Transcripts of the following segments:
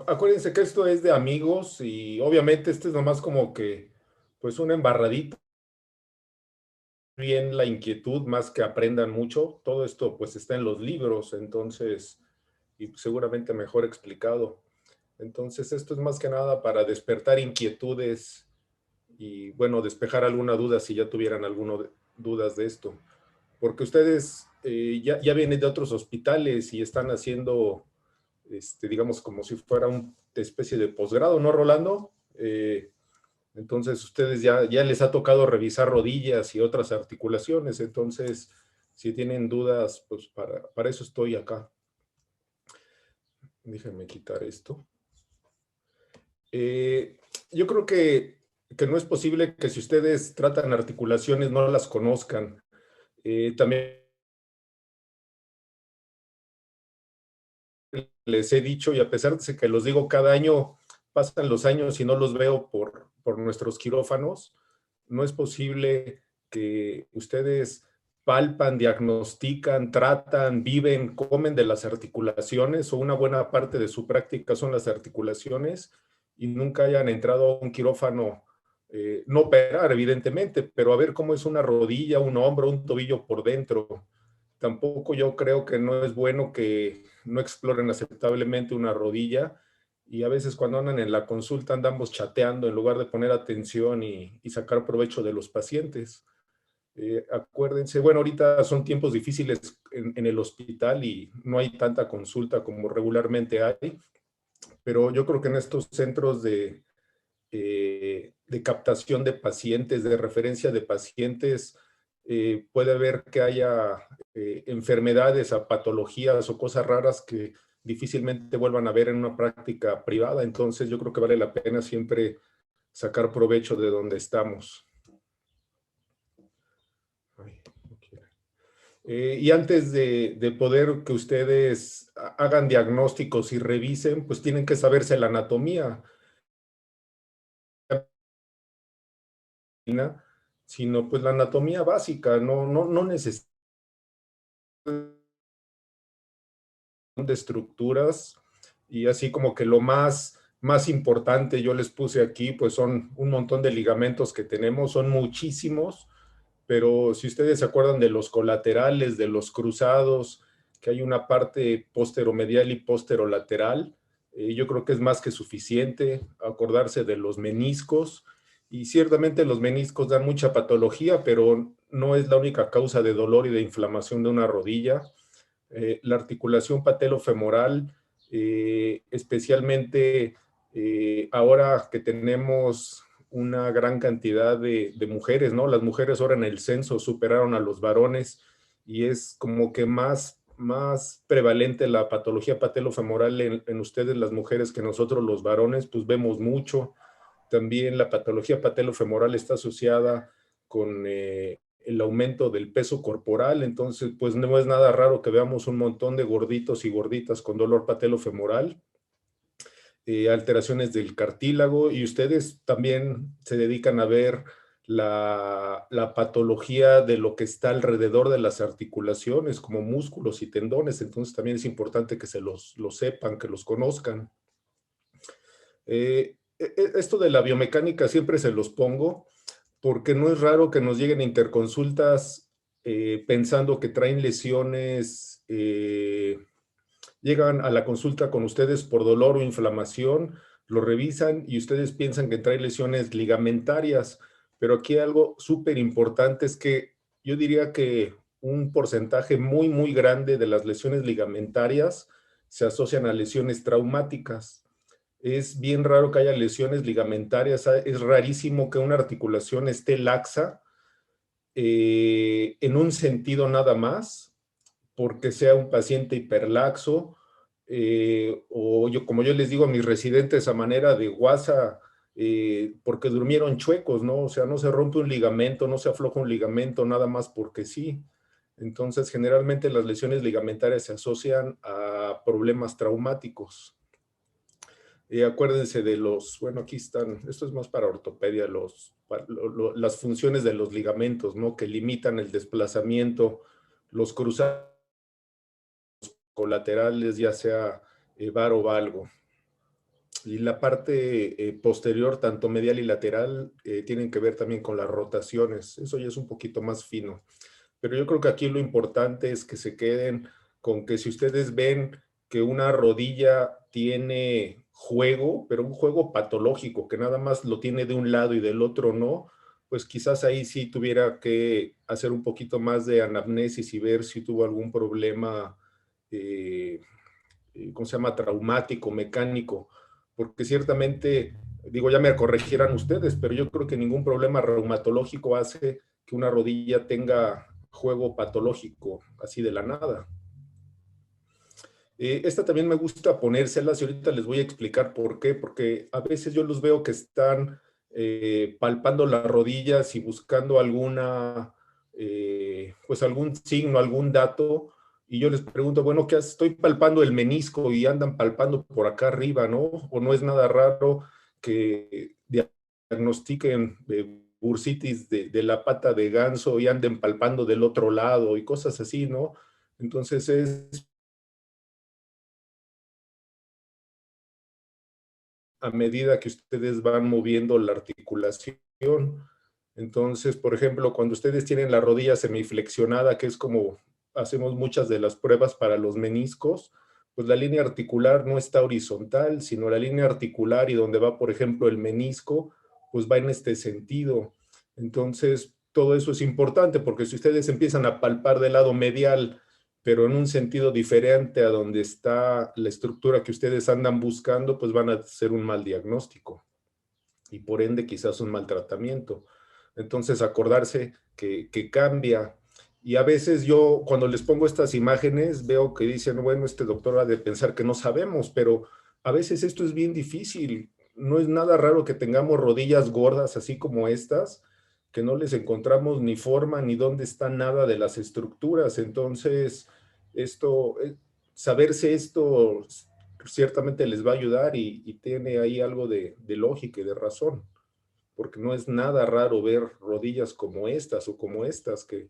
Acuérdense que esto es de amigos y obviamente este es nomás como que, pues una embarradita, bien la inquietud, más que aprendan mucho. Todo esto pues está en los libros, entonces, y seguramente mejor explicado. Entonces, esto es más que nada para despertar inquietudes y, bueno, despejar alguna duda si ya tuvieran alguna dudas de esto. Porque ustedes ya vienen de otros hospitales y están haciendo, digamos, como si fuera una especie de posgrado, ¿no, Rolando? Entonces, ustedes ya les ha tocado revisar rodillas y otras articulaciones. Entonces, si tienen dudas, pues para eso estoy acá. Déjenme quitar esto. Yo creo que no es posible que si ustedes tratan articulaciones no las conozcan. También les he dicho, y a pesar de que los digo cada año, pasan los años y no los veo por nuestros quirófanos, no es posible que ustedes palpan, diagnostican, tratan, viven, comen de las articulaciones o una buena parte de su práctica son las articulaciones y nunca hayan entrado a un quirófano, no operar evidentemente, pero a ver cómo es una rodilla, un hombro, un tobillo por dentro. Tampoco yo creo que no es bueno que no exploren aceptablemente una rodilla y a veces cuando andan en la consulta andamos chateando en lugar de poner atención y sacar provecho de los pacientes. Acuérdense, bueno, ahorita son tiempos difíciles en el hospital y no hay tanta consulta como regularmente hay, pero yo creo que en estos centros de captación de pacientes, de referencia de pacientes, puede haber que haya enfermedades o patologías o cosas raras que difícilmente vuelvan a ver en una práctica privada. Entonces yo creo que vale la pena siempre sacar provecho de donde estamos. Ay, no quiero. Y antes de poder que ustedes hagan diagnósticos y revisen, pues tienen que saberse la anatomía, sino pues la anatomía básica, no necesitan de estructuras y así como que lo más importante yo les puse aquí, pues son un montón de ligamentos que tenemos, son muchísimos, pero si ustedes se acuerdan de los colaterales, de los cruzados, que hay una parte posteromedial y posterolateral, yo creo que es más que suficiente acordarse de los meniscos, y ciertamente los meniscos dan mucha patología, pero no es la única causa de dolor y de inflamación de una rodilla. La articulación patelofemoral, especialmente ahora que tenemos una gran cantidad de mujeres, ¿no? Las mujeres ahora en el censo superaron a los varones y es como que más prevalente la patología patelofemoral en ustedes, las mujeres, que nosotros los varones, pues vemos mucho. También la patología patelofemoral está asociada con el aumento del peso corporal, entonces pues no es nada raro que veamos un montón de gorditos y gorditas con dolor patelofemoral, alteraciones del cartílago, y ustedes también se dedican a ver la patología de lo que está alrededor de las articulaciones, como músculos y tendones, entonces también es importante que se los sepan, que los conozcan. Esto de la biomecánica siempre se los pongo porque no es raro que nos lleguen interconsultas pensando que traen lesiones, llegan a la consulta con ustedes por dolor o inflamación, lo revisan y ustedes piensan que traen lesiones ligamentarias, pero aquí algo súper importante es que yo diría que un porcentaje muy grande de las lesiones ligamentarias se asocian a lesiones traumáticas. Es bien raro que haya lesiones ligamentarias, es rarísimo que una articulación esté laxa en un sentido nada más, porque sea un paciente hiperlaxo, o yo, como yo les digo a mis residentes a manera de guasa, porque durmieron chuecos, ¿no? O sea, no se rompe un ligamento, no se afloja un ligamento, nada más porque sí. Entonces, generalmente las lesiones ligamentarias se asocian a problemas traumáticos. Acuérdense de bueno, aquí están, esto es más para ortopedia, las funciones de los ligamentos, ¿no? Que limitan el desplazamiento, los cruzados colaterales, ya sea var o valgo. Y la parte posterior, tanto medial y lateral, tienen que ver también con las rotaciones. Eso ya es un poquito más fino. Pero yo creo que aquí lo importante es que se queden con que si ustedes ven que una rodilla tiene juego, pero un juego patológico, que nada más lo tiene de un lado y del otro no, pues quizás ahí sí tuviera que hacer un poquito más de anamnesis y ver si tuvo algún problema, eh, ¿cómo se llama? Traumático, mecánico, porque ciertamente, digo, ya me corregirán ustedes, pero yo creo que ningún problema reumatológico hace que una rodilla tenga juego patológico, así de la nada. Esta también me gusta ponérselas y ahorita les voy a explicar por qué, porque a veces yo los veo que están palpando las rodillas y buscando alguna, pues algún signo, algún dato, y yo les pregunto, bueno, ¿qué haces? Estoy palpando el menisco y andan palpando por acá arriba, ¿no? O no es nada raro que diagnostiquen bursitis de la pata de ganso y anden palpando del otro lado y cosas así, ¿no? Entonces es a medida que ustedes van moviendo la articulación. Entonces, por ejemplo, cuando ustedes tienen la rodilla semiflexionada, que es como hacemos muchas de las pruebas para los meniscos, pues la línea articular no está horizontal, sino la línea articular y donde va, por ejemplo, el menisco, pues va en este sentido. Entonces, todo eso es importante porque si ustedes empiezan a palpar del lado medial, pero en un sentido diferente a donde está la estructura que ustedes andan buscando, pues van a hacer un mal diagnóstico y por ende quizás un mal tratamiento. Entonces acordarse que cambia. Y a veces yo cuando les pongo estas imágenes veo que dicen, bueno, este doctor ha de pensar que no sabemos, pero a veces esto es bien difícil. No es nada raro que tengamos rodillas gordas así como estas, que no les encontramos ni forma ni dónde está nada de las estructuras. Entonces, saberse esto ciertamente les va a ayudar y tiene ahí algo de lógica y de razón, porque no es nada raro ver rodillas como estas o como estas que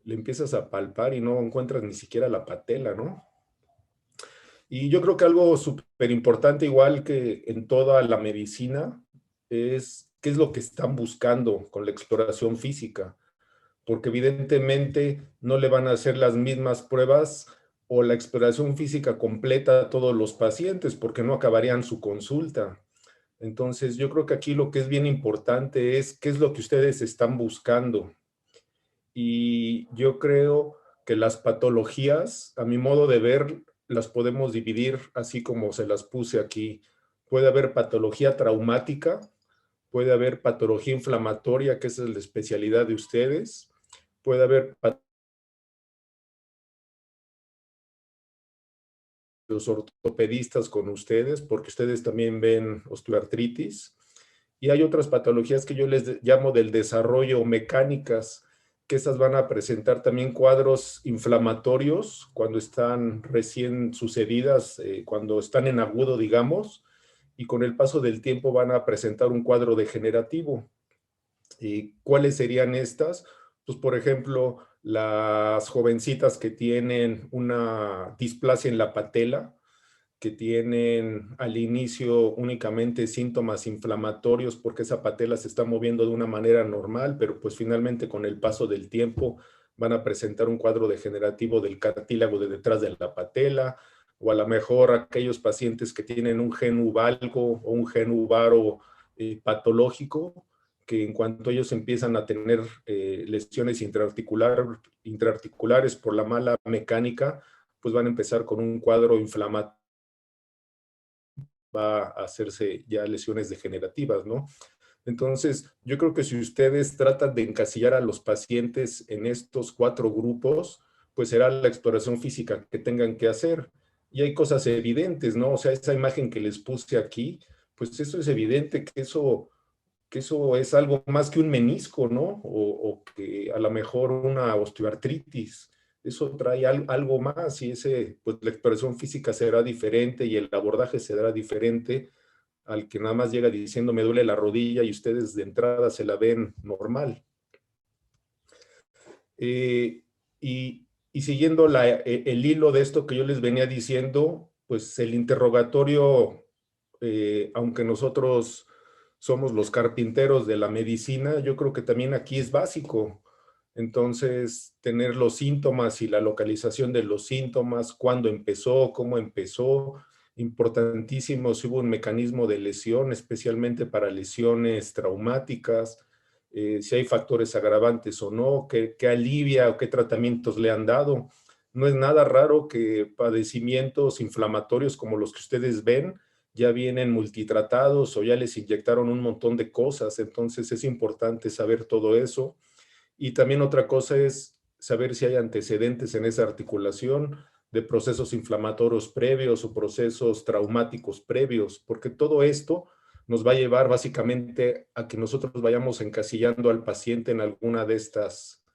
le empiezas a palpar y no encuentras ni siquiera la patela, ¿no? Y yo creo que algo súper importante, igual que en toda la medicina, es qué es lo que están buscando con la exploración física, porque evidentemente no le van a hacer las mismas pruebas o la exploración física completa a todos los pacientes, porque no acabarían su consulta. Entonces, yo creo que aquí lo que es bien importante es qué es lo que ustedes están buscando. Y yo creo que las patologías, a mi modo de ver, las podemos dividir así como se las puse aquí. Puede haber patología traumática, puede haber patología inflamatoria, que esa es la especialidad de ustedes, puede haber los ortopedistas con ustedes, porque ustedes también ven osteoartritis. Y hay otras patologías que yo les llamo del desarrollo mecánicas, que esas van a presentar también cuadros inflamatorios cuando están recién sucedidas, cuando están en agudo, digamos, y con el paso del tiempo van a presentar un cuadro degenerativo. ¿Y cuáles serían estas? Pues, por ejemplo, las jovencitas que tienen una displasia en la patela, que tienen al inicio únicamente síntomas inflamatorios porque esa patela se está moviendo de una manera normal, pero pues finalmente con el paso del tiempo van a presentar un cuadro degenerativo del cartílago de detrás de la patela, o a lo mejor aquellos pacientes que tienen un gen uvalgo o un gen uvaro patológico, que en cuanto ellos empiezan a tener lesiones intraarticulares por la mala mecánica, pues van a empezar con un cuadro inflamatorio, va a hacerse ya lesiones degenerativas, ¿no? Entonces, yo creo que si ustedes tratan de encasillar a los pacientes en estos cuatro grupos, pues será la exploración física que tengan que hacer. Y hay cosas evidentes, ¿no? O sea, esa imagen que les puse aquí, pues eso es evidente que eso es algo más que un menisco, ¿no? O que a lo mejor una osteoartritis. Eso trae algo más y ese, pues la expresión física será diferente y el abordaje será diferente al que nada más llega diciendo me duele la rodilla y ustedes de entrada se la ven normal. Eh, y siguiendo el hilo de esto que yo les venía diciendo, pues el interrogatorio aunque nosotros somos los carpinteros de la medicina, yo creo que también aquí es básico. Entonces, tener los síntomas y la localización de los síntomas, cuándo empezó, cómo empezó, importantísimo si hubo un mecanismo de lesión, especialmente para lesiones traumáticas, si hay factores agravantes o no, qué alivia o qué tratamientos le han dado. No es nada raro que padecimientos inflamatorios como los que ustedes ven ya vienen multitratados o ya les inyectaron un montón de cosas, entonces es importante saber todo eso. Y también otra cosa es saber si hay antecedentes en esa articulación de procesos inflamatorios previos o procesos traumáticos previos, porque todo esto nos va a llevar básicamente a que nosotros vayamos encasillando al paciente en alguna de estas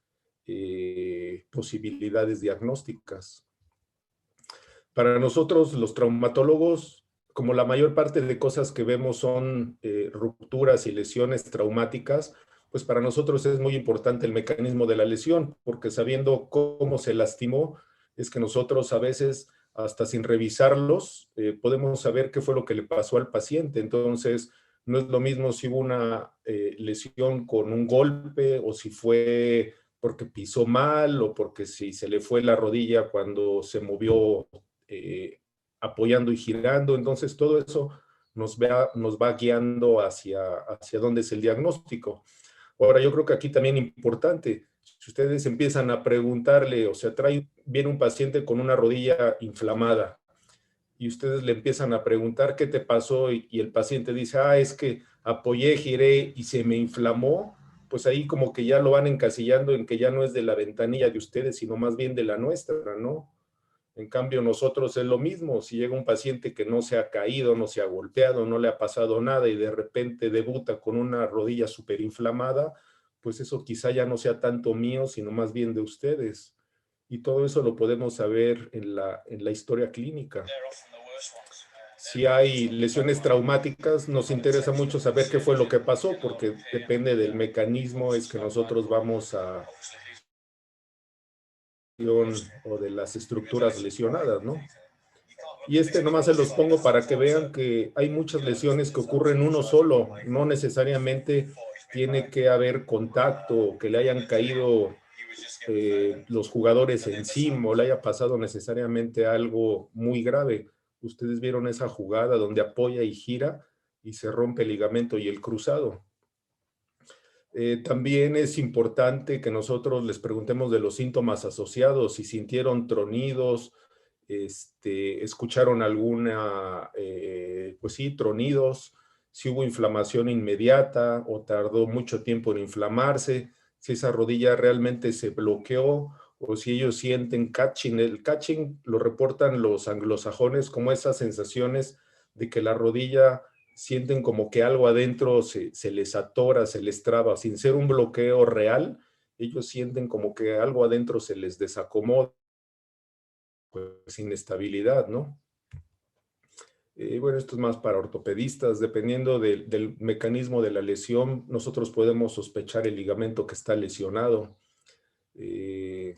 posibilidades diagnósticas. Para nosotros, los traumatólogos, como la mayor parte de cosas que vemos son rupturas y lesiones traumáticas, pues para nosotros es muy importante el mecanismo de la lesión, porque sabiendo cómo se lastimó, es que nosotros a veces, hasta sin revisarlos, podemos saber qué fue lo que le pasó al paciente. Entonces, no es lo mismo si hubo una lesión con un golpe o si fue porque pisó mal o porque si se le fue la rodilla cuando se movió apoyando y girando. Entonces, todo eso nos va guiando hacia dónde es el diagnóstico. Ahora, yo creo que aquí también importante, si ustedes empiezan a preguntarle, o sea, viene un paciente con una rodilla inflamada y ustedes le empiezan a preguntar qué te pasó y el paciente dice, es que apoyé, giré y se me inflamó, pues ahí como que ya lo van encasillando en que ya no es de la ventanilla de ustedes, sino más bien de la nuestra, ¿no? En cambio, nosotros es lo mismo. Si llega un paciente que no se ha caído, no se ha golpeado, no le ha pasado nada y de repente debuta con una rodilla súper inflamada, pues eso quizá ya no sea tanto mío, sino más bien de ustedes. Y todo eso lo podemos saber en la historia clínica. Si hay lesiones traumáticas, nos interesa mucho saber qué fue lo que pasó, porque depende del mecanismo, es que nosotros vamos a o de las estructuras lesionadas, ¿no? Y nomás se los pongo para que vean que hay muchas lesiones que ocurren uno solo, no necesariamente tiene que haber contacto o que le hayan caído los jugadores encima o le haya pasado necesariamente algo muy grave. Ustedes vieron esa jugada donde apoya y gira y se rompe el ligamento y el cruzado. También es importante que nosotros les preguntemos de los síntomas asociados, si sintieron tronidos, escucharon alguna, pues sí, tronidos, si hubo inflamación inmediata o tardó mucho tiempo en inflamarse, si esa rodilla realmente se bloqueó o si ellos sienten catching. El catching lo reportan los anglosajones como esas sensaciones de que la rodilla sienten como que algo adentro se les atora, se les traba, sin ser un bloqueo real, ellos sienten como que algo adentro se les desacomoda, pues inestabilidad, ¿no? Bueno, esto es más para ortopedistas, dependiendo del mecanismo de la lesión, nosotros podemos sospechar el ligamento que está lesionado. Y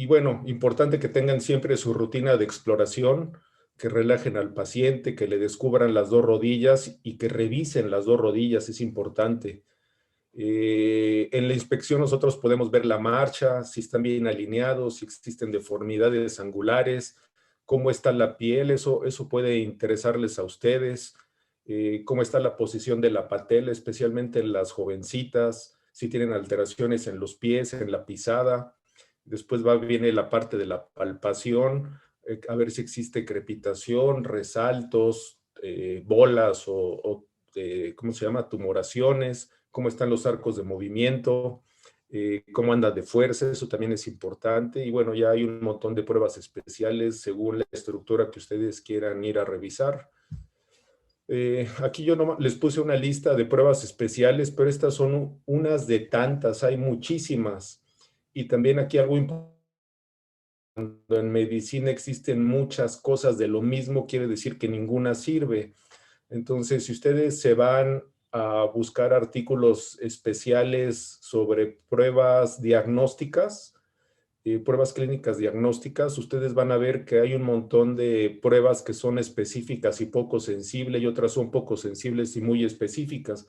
bueno, importante que tengan siempre su rutina de exploración, que relajen al paciente, que le descubran las dos rodillas y que revisen las dos rodillas, es importante. En la inspección nosotros podemos ver la marcha, si están bien alineados, si existen deformidades angulares, cómo está la piel, eso puede interesarles a ustedes, cómo está la posición de la patela, especialmente en las jovencitas, si tienen alteraciones en los pies, en la pisada. Después viene la parte de la palpación, a ver si existe crepitación, resaltos, bolas ¿cómo se llama? Tumoraciones, cómo están los arcos de movimiento, cómo anda de fuerza, eso también es importante. Y bueno, ya hay un montón de pruebas especiales según la estructura que ustedes quieran ir a revisar. Aquí yo les puse una lista de pruebas especiales, pero estas son unas de tantas, hay muchísimas. Y también aquí algo importante, cuando en medicina existen muchas cosas de lo mismo, quiere decir que ninguna sirve. Entonces, si ustedes se van a buscar artículos especiales sobre pruebas diagnósticas, pruebas clínicas diagnósticas, ustedes van a ver que hay un montón de pruebas que son específicas y poco sensibles y otras son poco sensibles y muy específicas.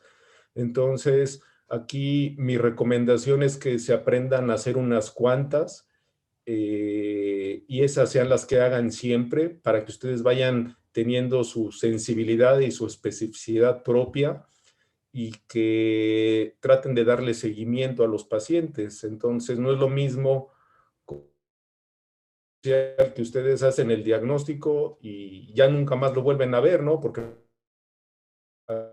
Entonces, aquí mi recomendación es que se aprendan a hacer unas cuantas y esas sean las que hagan siempre para que ustedes vayan teniendo su sensibilidad y su especificidad propia y que traten de darle seguimiento a los pacientes. Entonces, no es lo mismo que ustedes hacen el diagnóstico y ya nunca más lo vuelven a ver, ¿no? Porque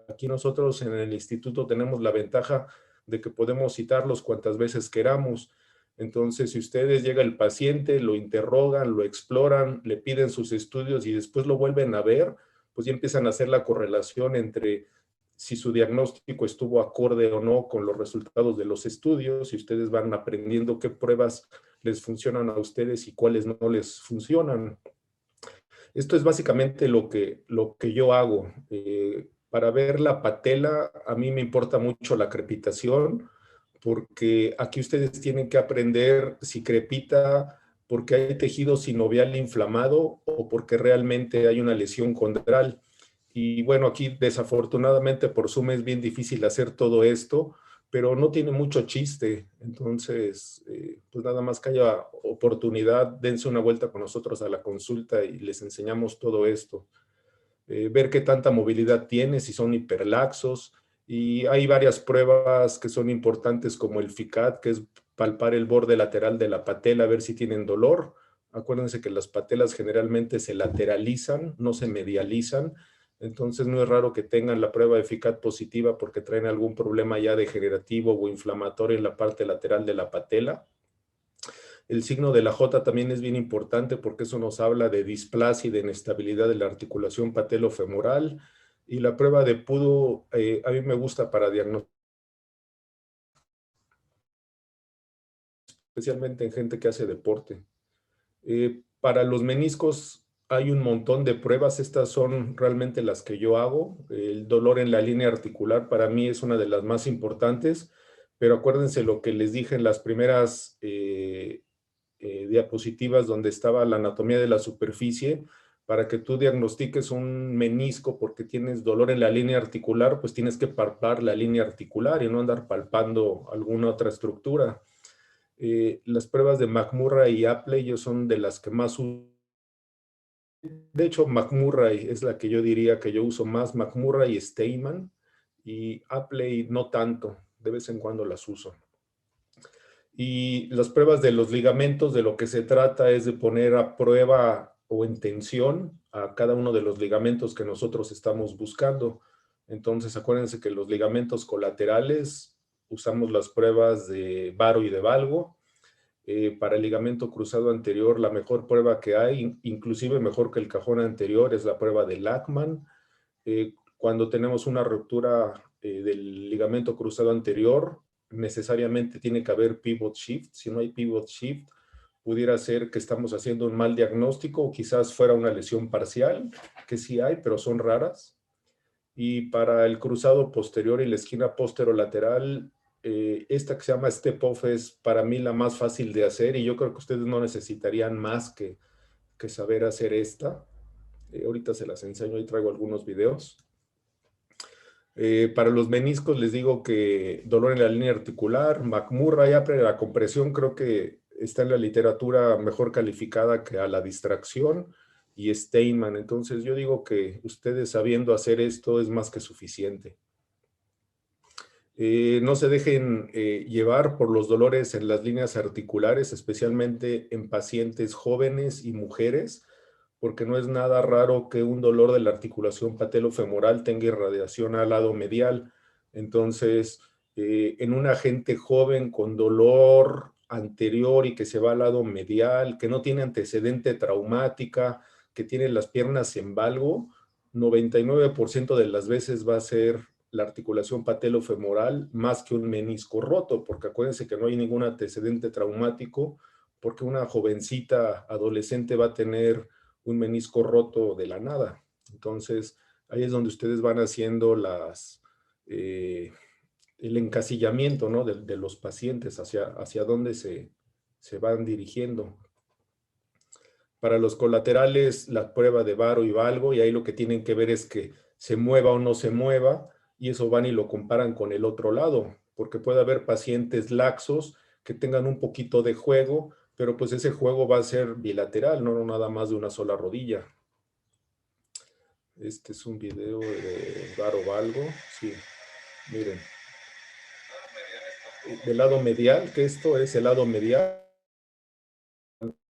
aquí nosotros en el instituto tenemos la ventaja de que podemos citarlos cuantas veces queramos. Entonces, si ustedes llega el paciente, lo interrogan, lo exploran, le piden sus estudios y después lo vuelven a ver, pues ya empiezan a hacer la correlación entre si su diagnóstico estuvo acorde o no con los resultados de los estudios y ustedes van aprendiendo qué pruebas les funcionan a ustedes y cuáles no les funcionan. Esto es básicamente lo que yo hago. Para ver la patela, a mí me importa mucho la crepitación, porque aquí ustedes tienen que aprender si crepita porque hay tejido sinovial inflamado o porque realmente hay una lesión condral. Y bueno, aquí desafortunadamente por Zoom es bien difícil hacer todo esto, pero no tiene mucho chiste. Entonces, pues nada más que haya oportunidad, dense una vuelta con nosotros a la consulta y les enseñamos todo esto. Ver qué tanta movilidad tiene, si son hiperlaxos. Y hay varias pruebas que son importantes como el FICAD, que es palpar el borde lateral de la patela, a ver si tienen dolor. Acuérdense que las patelas generalmente se lateralizan, no se medializan. Entonces no es raro que tengan la prueba de FICAD positiva porque traen algún problema ya degenerativo o inflamatorio en la parte lateral de la patela. El signo de la J también es bien importante porque eso nos habla de displasia y de inestabilidad de la articulación patelofemoral. Y la prueba de PUDO a mí me gusta para diagnosticar, especialmente en gente que hace deporte. Para los meniscos hay un montón de pruebas, estas son realmente las que yo hago. El dolor en la línea articular para mí es una de las más importantes, pero acuérdense lo que les dije en las primeras diapositivas donde estaba la anatomía de la superficie. Para que tú diagnostiques un menisco porque tienes dolor en la línea articular, pues tienes que palpar la línea articular y no andar palpando alguna otra estructura. Las pruebas de McMurray y Apley yo son de las que más uso. De hecho, McMurray es la que yo diría que yo uso más, McMurray y Steinman, y Apley no tanto, de vez en cuando las uso. Y las pruebas de los ligamentos, de lo que se trata es de poner a prueba o en tensión a cada uno de los ligamentos que nosotros estamos buscando. Entonces, acuérdense que los ligamentos colaterales usamos las pruebas de varo y de valgo. Para el ligamento cruzado anterior, la mejor prueba que hay, inclusive mejor que el cajón anterior, es la prueba de Lachman. Cuando tenemos una ruptura del ligamento cruzado anterior, necesariamente tiene que haber pivot shift. Si no hay pivot shift, pudiera ser que estamos haciendo un mal diagnóstico o quizás fuera una lesión parcial, que sí hay, pero son raras. Y para el cruzado posterior y la esquina posterolateral, esta que se llama step off es para mí la más fácil de hacer y yo creo que ustedes no necesitarían más que saber hacer esta. Ahorita se las enseño y traigo algunos videos. Para los meniscos les digo que dolor en la línea articular, McMurray, la compresión creo que está en la literatura mejor calificada que a la distracción y Steinman. Entonces yo digo que ustedes sabiendo hacer esto es más que suficiente. No se dejen llevar por los dolores en las líneas articulares, especialmente en pacientes jóvenes y mujeres, porque no es nada raro que un dolor de la articulación patelofemoral tenga irradiación al lado medial. Entonces, en una gente joven con dolor anterior y que se va al lado medial, que no tiene antecedente traumática, que tiene las piernas en valgo, 99% de las veces va a ser la articulación patelofemoral más que un menisco roto, porque acuérdense que no hay ningún antecedente traumático, porque una jovencita adolescente va a tener un menisco roto de la nada. Entonces, ahí es donde ustedes van haciendo el encasillamiento, ¿no? de los pacientes, hacia dónde se van dirigiendo. Para los colaterales, la prueba de varo y valgo, y ahí lo que tienen que ver es que se mueva o no se mueva, y eso van y lo comparan con el otro lado, porque puede haber pacientes laxos que tengan un poquito de juego, pero pues ese juego va a ser bilateral, no nada más de una sola rodilla. Este es un video de varo valgo, sí, miren. Del lado medial, que esto es el lado medial,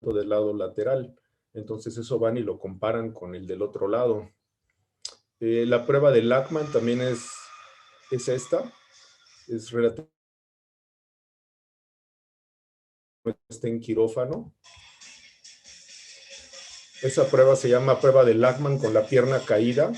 del lado lateral. Entonces eso van y lo comparan con el del otro lado. La prueba de Lachman también es esta. Es relativamente está en quirófano. Esa prueba se llama prueba de Lachman con la pierna caída.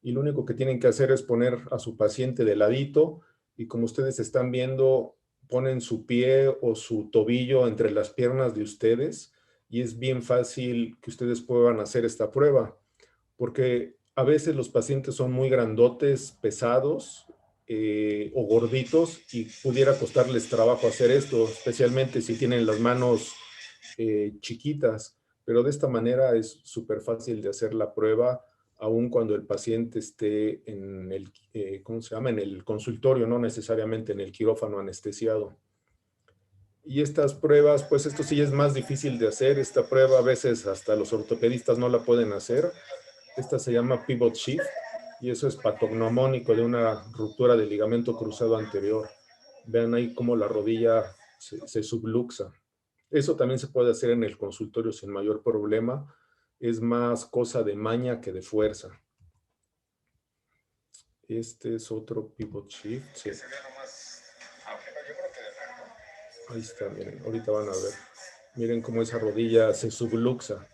Y lo único que tienen que hacer es poner a su paciente de ladito. Y como ustedes están viendo, ponen su pie o su tobillo entre las piernas de ustedes. Y es bien fácil que ustedes puedan hacer esta prueba. Porque a veces los pacientes son muy grandotes, pesados o gorditos y pudiera costarles trabajo hacer esto, especialmente si tienen las manos chiquitas, pero de esta manera es súper fácil de hacer la prueba, aun cuando el paciente esté en el, ¿cómo se llama? En el consultorio, no necesariamente en el quirófano anestesiado. Y estas pruebas, pues esto sí es más difícil de hacer, esta prueba a veces hasta los ortopedistas no la pueden hacer. Esta se llama pivot shift y eso es patognomónico de una ruptura del ligamento cruzado anterior. Vean ahí cómo la rodilla se subluxa. Eso también se puede hacer en el consultorio sin mayor problema. Es más cosa de maña que de fuerza. Este es otro pivot shift. Sí. Ahí está, miren, ahorita van a ver. Miren cómo esa rodilla se subluxa.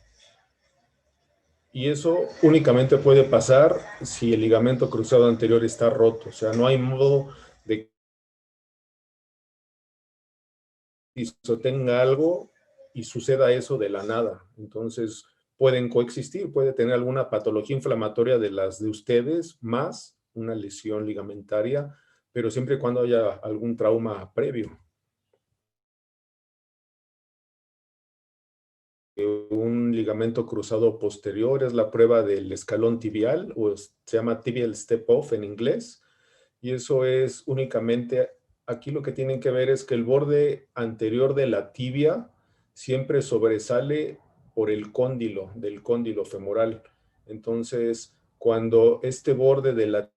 Y eso únicamente puede pasar si el ligamento cruzado anterior está roto. O sea, no hay modo de que tenga algo y suceda eso de la nada. Entonces, pueden coexistir. Puede tener alguna patología inflamatoria de las de ustedes, más una lesión ligamentaria, pero siempre y cuando haya algún trauma previo. Un ligamento cruzado posterior es la prueba del escalón tibial, o se llama tibial step-off en inglés, y eso es únicamente, aquí lo que tienen que ver es que el borde anterior de la tibia siempre sobresale por el cóndilo, del cóndilo femoral. Entonces, cuando este borde de la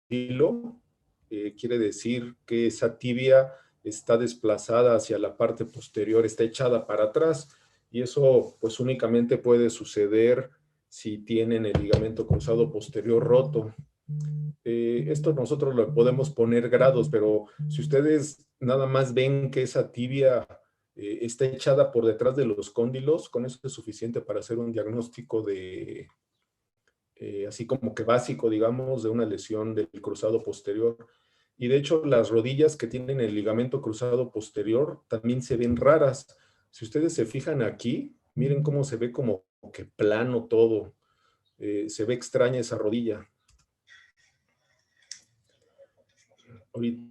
quiere decir que esa tibia está desplazada hacia la parte posterior, está echada para atrás, y eso pues únicamente puede suceder si tienen el ligamento cruzado posterior roto. Esto nosotros lo podemos poner grados, pero si ustedes nada más ven que esa tibia está echada por detrás de los cóndilos, con eso es suficiente para hacer un diagnóstico de, así como que básico, digamos, de una lesión del cruzado posterior. Y de hecho, las rodillas que tienen el ligamento cruzado posterior también se ven raras. Si ustedes se fijan aquí, miren cómo se ve como que plano todo. Se ve extraña esa rodilla. Ahorita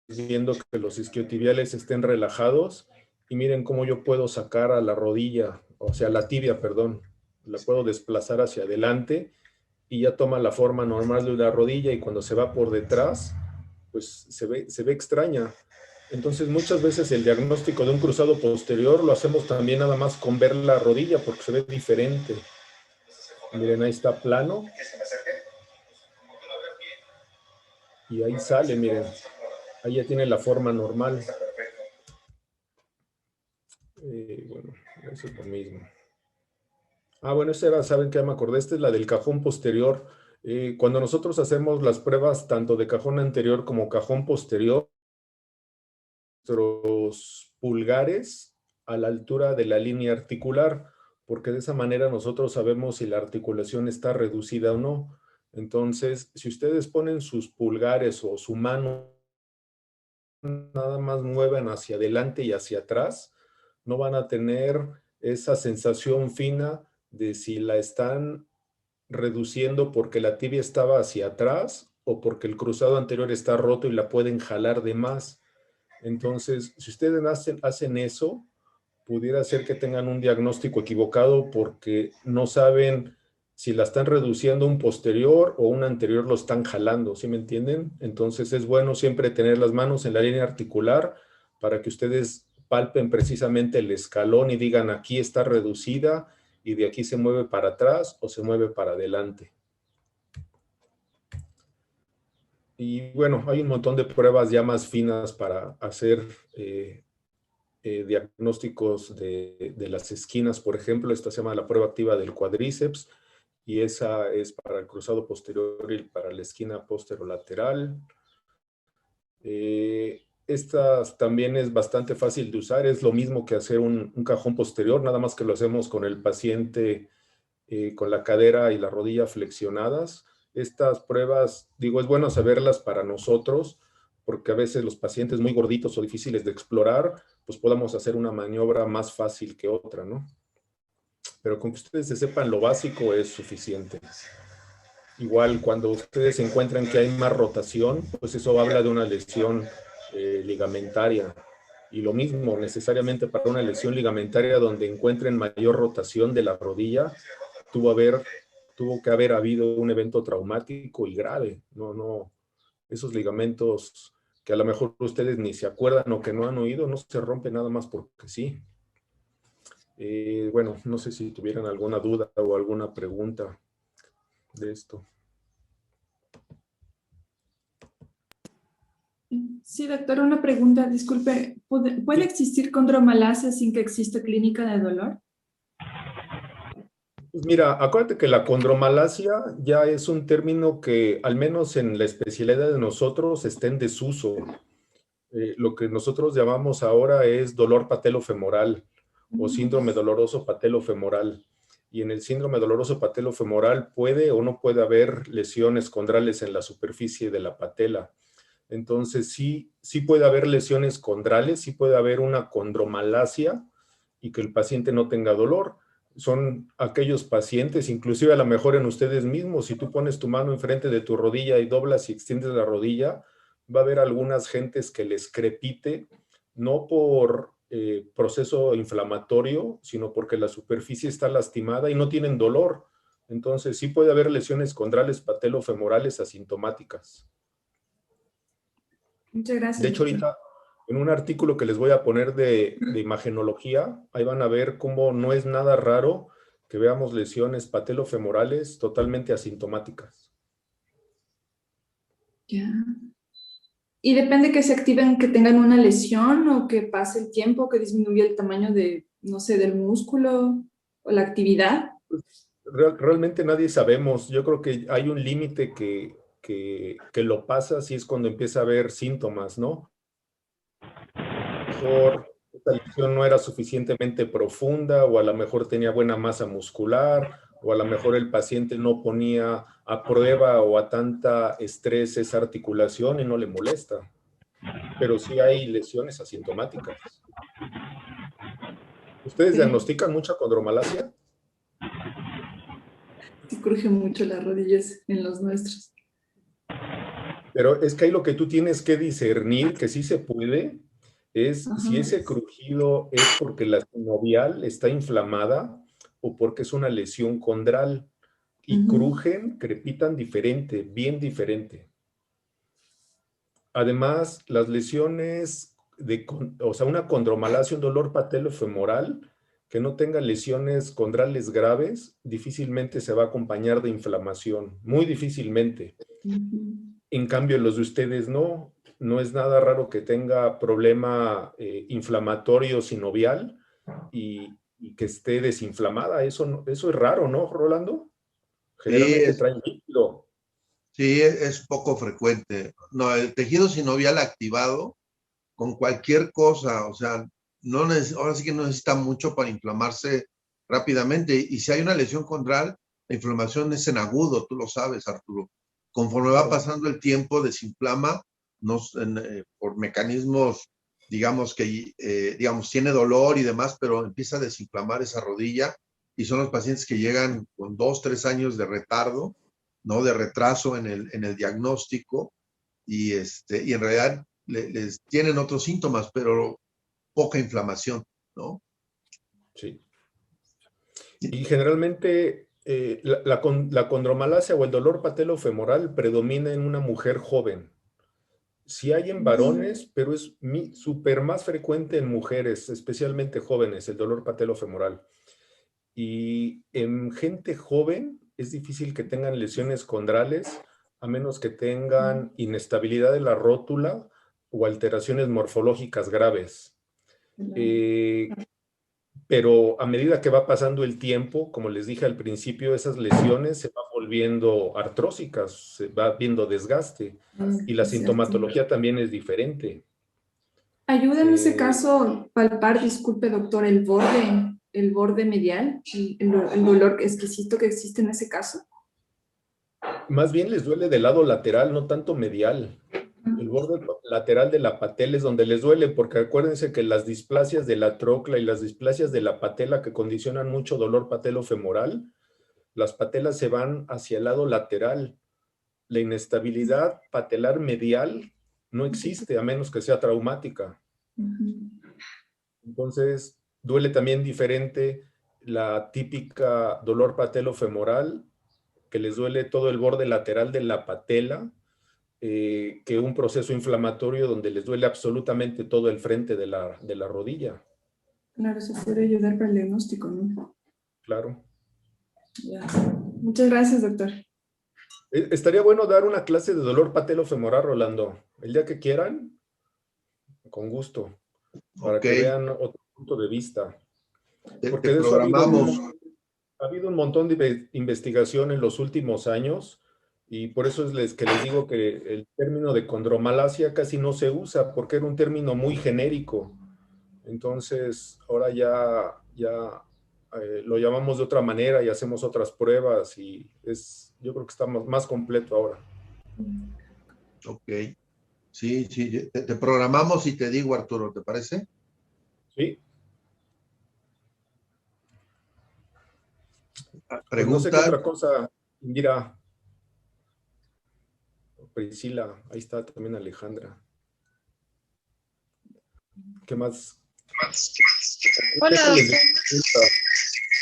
viendo que los isquiotibiales estén relajados y miren cómo yo puedo sacar a la rodilla, o sea, la tibia, perdón, la puedo desplazar hacia adelante y ya toma la forma normal de la rodilla, y cuando se va por detrás, pues se ve extraña. Entonces muchas veces el diagnóstico de un cruzado posterior lo hacemos también nada más con ver la rodilla porque se ve diferente. Miren, ahí está plano. Y ahí sale, miren. Ahí ya tiene la forma normal. Bueno, eso es lo mismo. Ah, bueno, esta era, ¿saben qué? Me acordé, esta es la del cajón posterior. Cuando nosotros hacemos las pruebas tanto de cajón anterior como cajón posterior, nuestros pulgares a la altura de la línea articular, porque de esa manera nosotros sabemos si la articulación está reducida o no. Entonces, si ustedes ponen sus pulgares o su mano, nada más mueven hacia adelante y hacia atrás, no van a tener esa sensación fina de si la están reduciendo porque la tibia estaba hacia atrás o porque el cruzado anterior está roto y la pueden jalar de más. Entonces, si ustedes hacen eso, pudiera ser que tengan un diagnóstico equivocado porque no saben si la están reduciendo un posterior o un anterior lo están jalando, ¿sí me entienden? Entonces es bueno siempre tener las manos en la línea articular para que ustedes palpen precisamente el escalón y digan aquí está reducida y de aquí se mueve para atrás o se mueve para adelante. Y bueno, hay un montón de pruebas ya más finas para hacer diagnósticos de las esquinas, por ejemplo. Esta se llama la prueba activa del cuádriceps y esa es para el cruzado posterior y para la esquina posterolateral. Esta también es bastante fácil de usar, es lo mismo que hacer un cajón posterior, nada más que lo hacemos con el paciente con la cadera y la rodilla flexionadas. Estas pruebas, digo, es bueno saberlas para nosotros, porque a veces los pacientes muy gorditos o difíciles de explorar, pues podamos hacer una maniobra más fácil que otra, ¿no? Pero con que ustedes se sepan lo básico es suficiente. Igual, cuando ustedes encuentran que hay más rotación, pues eso habla de una lesión ligamentaria. Y lo mismo, necesariamente para una lesión ligamentaria donde encuentren mayor rotación de la rodilla, tuvo que haber habido un evento traumático y grave. No, esos ligamentos que a lo mejor ustedes ni se acuerdan o que no han oído, no se rompen nada más porque sí. Bueno, no sé si tuvieran alguna duda o alguna pregunta de esto. Sí, doctor, una pregunta, disculpe. ¿Puede existir condromalacia sin que exista clínica de dolor? Pues mira, acuérdate que la condromalacia ya es un término que, al menos en la especialidad de nosotros, está en desuso. Lo que nosotros llamamos ahora es dolor patelofemoral o síndrome doloroso patelofemoral. Y en el síndrome doloroso patelofemoral puede o no puede haber lesiones condrales en la superficie de la patela. Entonces sí puede haber lesiones condrales, sí puede haber una condromalacia y que el paciente no tenga dolor. Son aquellos pacientes, inclusive a lo mejor en ustedes mismos, si tú pones tu mano enfrente de tu rodilla y doblas y extiendes la rodilla, va a haber algunas gentes que les crepite, no por proceso inflamatorio, sino porque la superficie está lastimada y no tienen dolor. Entonces sí puede haber lesiones condrales patelofemorales asintomáticas. Muchas gracias, De hecho, doctor. ahorita en un artículo que les voy a poner de imagenología, ahí van a ver cómo no es nada raro que veamos lesiones patelofemorales totalmente asintomáticas. Ya. ¿Y depende que se activen, que tengan una lesión o que pase el tiempo, que disminuya el tamaño de, no sé, del músculo o la actividad? Realmente nadie sabemos. Yo creo que hay un límite que lo pasa si es cuando empieza a haber síntomas, ¿no? Mejor esta lesión no era suficientemente profunda o a lo mejor tenía buena masa muscular o a lo mejor el paciente no ponía a prueba o a tanta estrés esa articulación y no le molesta. Pero sí hay lesiones asintomáticas. ¿Ustedes Sí, diagnostican mucha condromalacia? sí cruje mucho las rodillas en los nuestros. Pero es que ahí lo que tú tienes que discernir, que sí se puede, es Ajá. si ese crujido es porque la sinovial está inflamada o porque es una lesión condral. Y Ujú. crujen, crepitan diferente, bien diferente. Además, las lesiones o sea, una condromalacia, un dolor patelofemoral, que no tenga lesiones condrales graves, difícilmente se va a acompañar de inflamación, muy difícilmente. Ujú. En cambio, los de ustedes no es nada raro que tenga problema inflamatorio sinovial y que esté desinflamada. Eso es raro, ¿no, Rolando? Sí, Generalmente traen líquido. sí, es poco frecuente. No, el tejido sinovial activado con cualquier cosa, o sea, ahora sí que no necesita mucho para inflamarse rápidamente. Y si hay una lesión condral, la inflamación es en agudo, tú lo sabes, Arturo. Conforme va Claro. pasando el tiempo, desinflama por mecanismos, digamos digamos, tiene dolor y demás, pero empieza a desinflamar esa rodilla y son los pacientes que llegan con 2, 3 años de retardo, ¿no? De retraso en el diagnóstico y en realidad les tienen otros síntomas, pero poca inflamación, ¿no? Sí. Y generalmente la condromalacia o el dolor patelofemoral predomina en una mujer joven. Sí hay en varones, pero es súper más frecuente en mujeres, especialmente jóvenes, el dolor patelofemoral. Y en gente joven es difícil que tengan lesiones condrales, a menos que tengan inestabilidad de la rótula o alteraciones morfológicas graves. Pero a medida que va pasando el tiempo, como les dije al principio, esas lesiones se van volviendo artrósicas, se va viendo desgaste y la Es cierto. sintomatología también es diferente. Ayuda en ese Eh, caso palpar, disculpe doctor, el borde medial, el dolor exquisito que existe en ese caso. Más bien les duele del lado lateral, no tanto medial. El borde lateral de la patela es donde les duele, porque acuérdense que las displasias de la trocla y las displasias de la patela que condicionan mucho dolor patelofemoral, las patelas se van hacia el lado lateral. La inestabilidad patelar medial no existe a menos que sea traumática. Entonces, duele también diferente la típica dolor patelofemoral, que les duele todo el borde lateral de la patela, que un proceso inflamatorio donde les duele absolutamente todo el frente de la rodilla. Claro, eso puede ayudar para el diagnóstico, ¿no? Claro. Ya. Muchas gracias, doctor. Estaría bueno dar una clase de dolor patelofemoral, Rolando. El día que quieran, con gusto, para Ok, que vean otro punto de vista. te Porque de eso programamos. ha habido un montón de investigación en los últimos años y por eso es que les digo que el término de condromalacia casi no se usa porque era un término muy genérico. Entonces, ahora ya lo llamamos de otra manera y hacemos otras pruebas y yo creo que está más completo ahora. Ok, sí, sí, te programamos y te digo, Arturo, ¿te parece? Sí, pues no sé qué Preguntas. otra cosa, mira, Priscila, ahí está también Alejandra. ¿Qué más? Hola, Déjenles de doctor.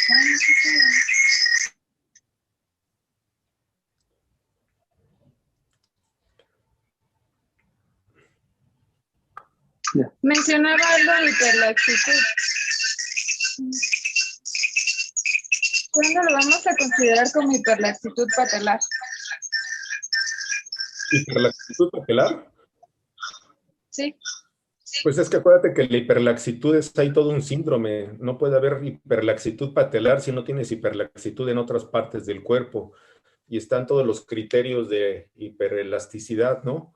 preguntas. Mencionaba algo de hiperlaxitud. ¿Cuándo lo vamos a considerar como hiperlaxitud patelar? ¿Hiperlaxitud patelar? Sí. Pues es que acuérdate que la hiperlaxitud hay todo un síndrome. No puede haber hiperlaxitud patelar si no tienes hiperlaxitud en otras partes del cuerpo. Y están todos los criterios de hiperelasticidad, ¿no?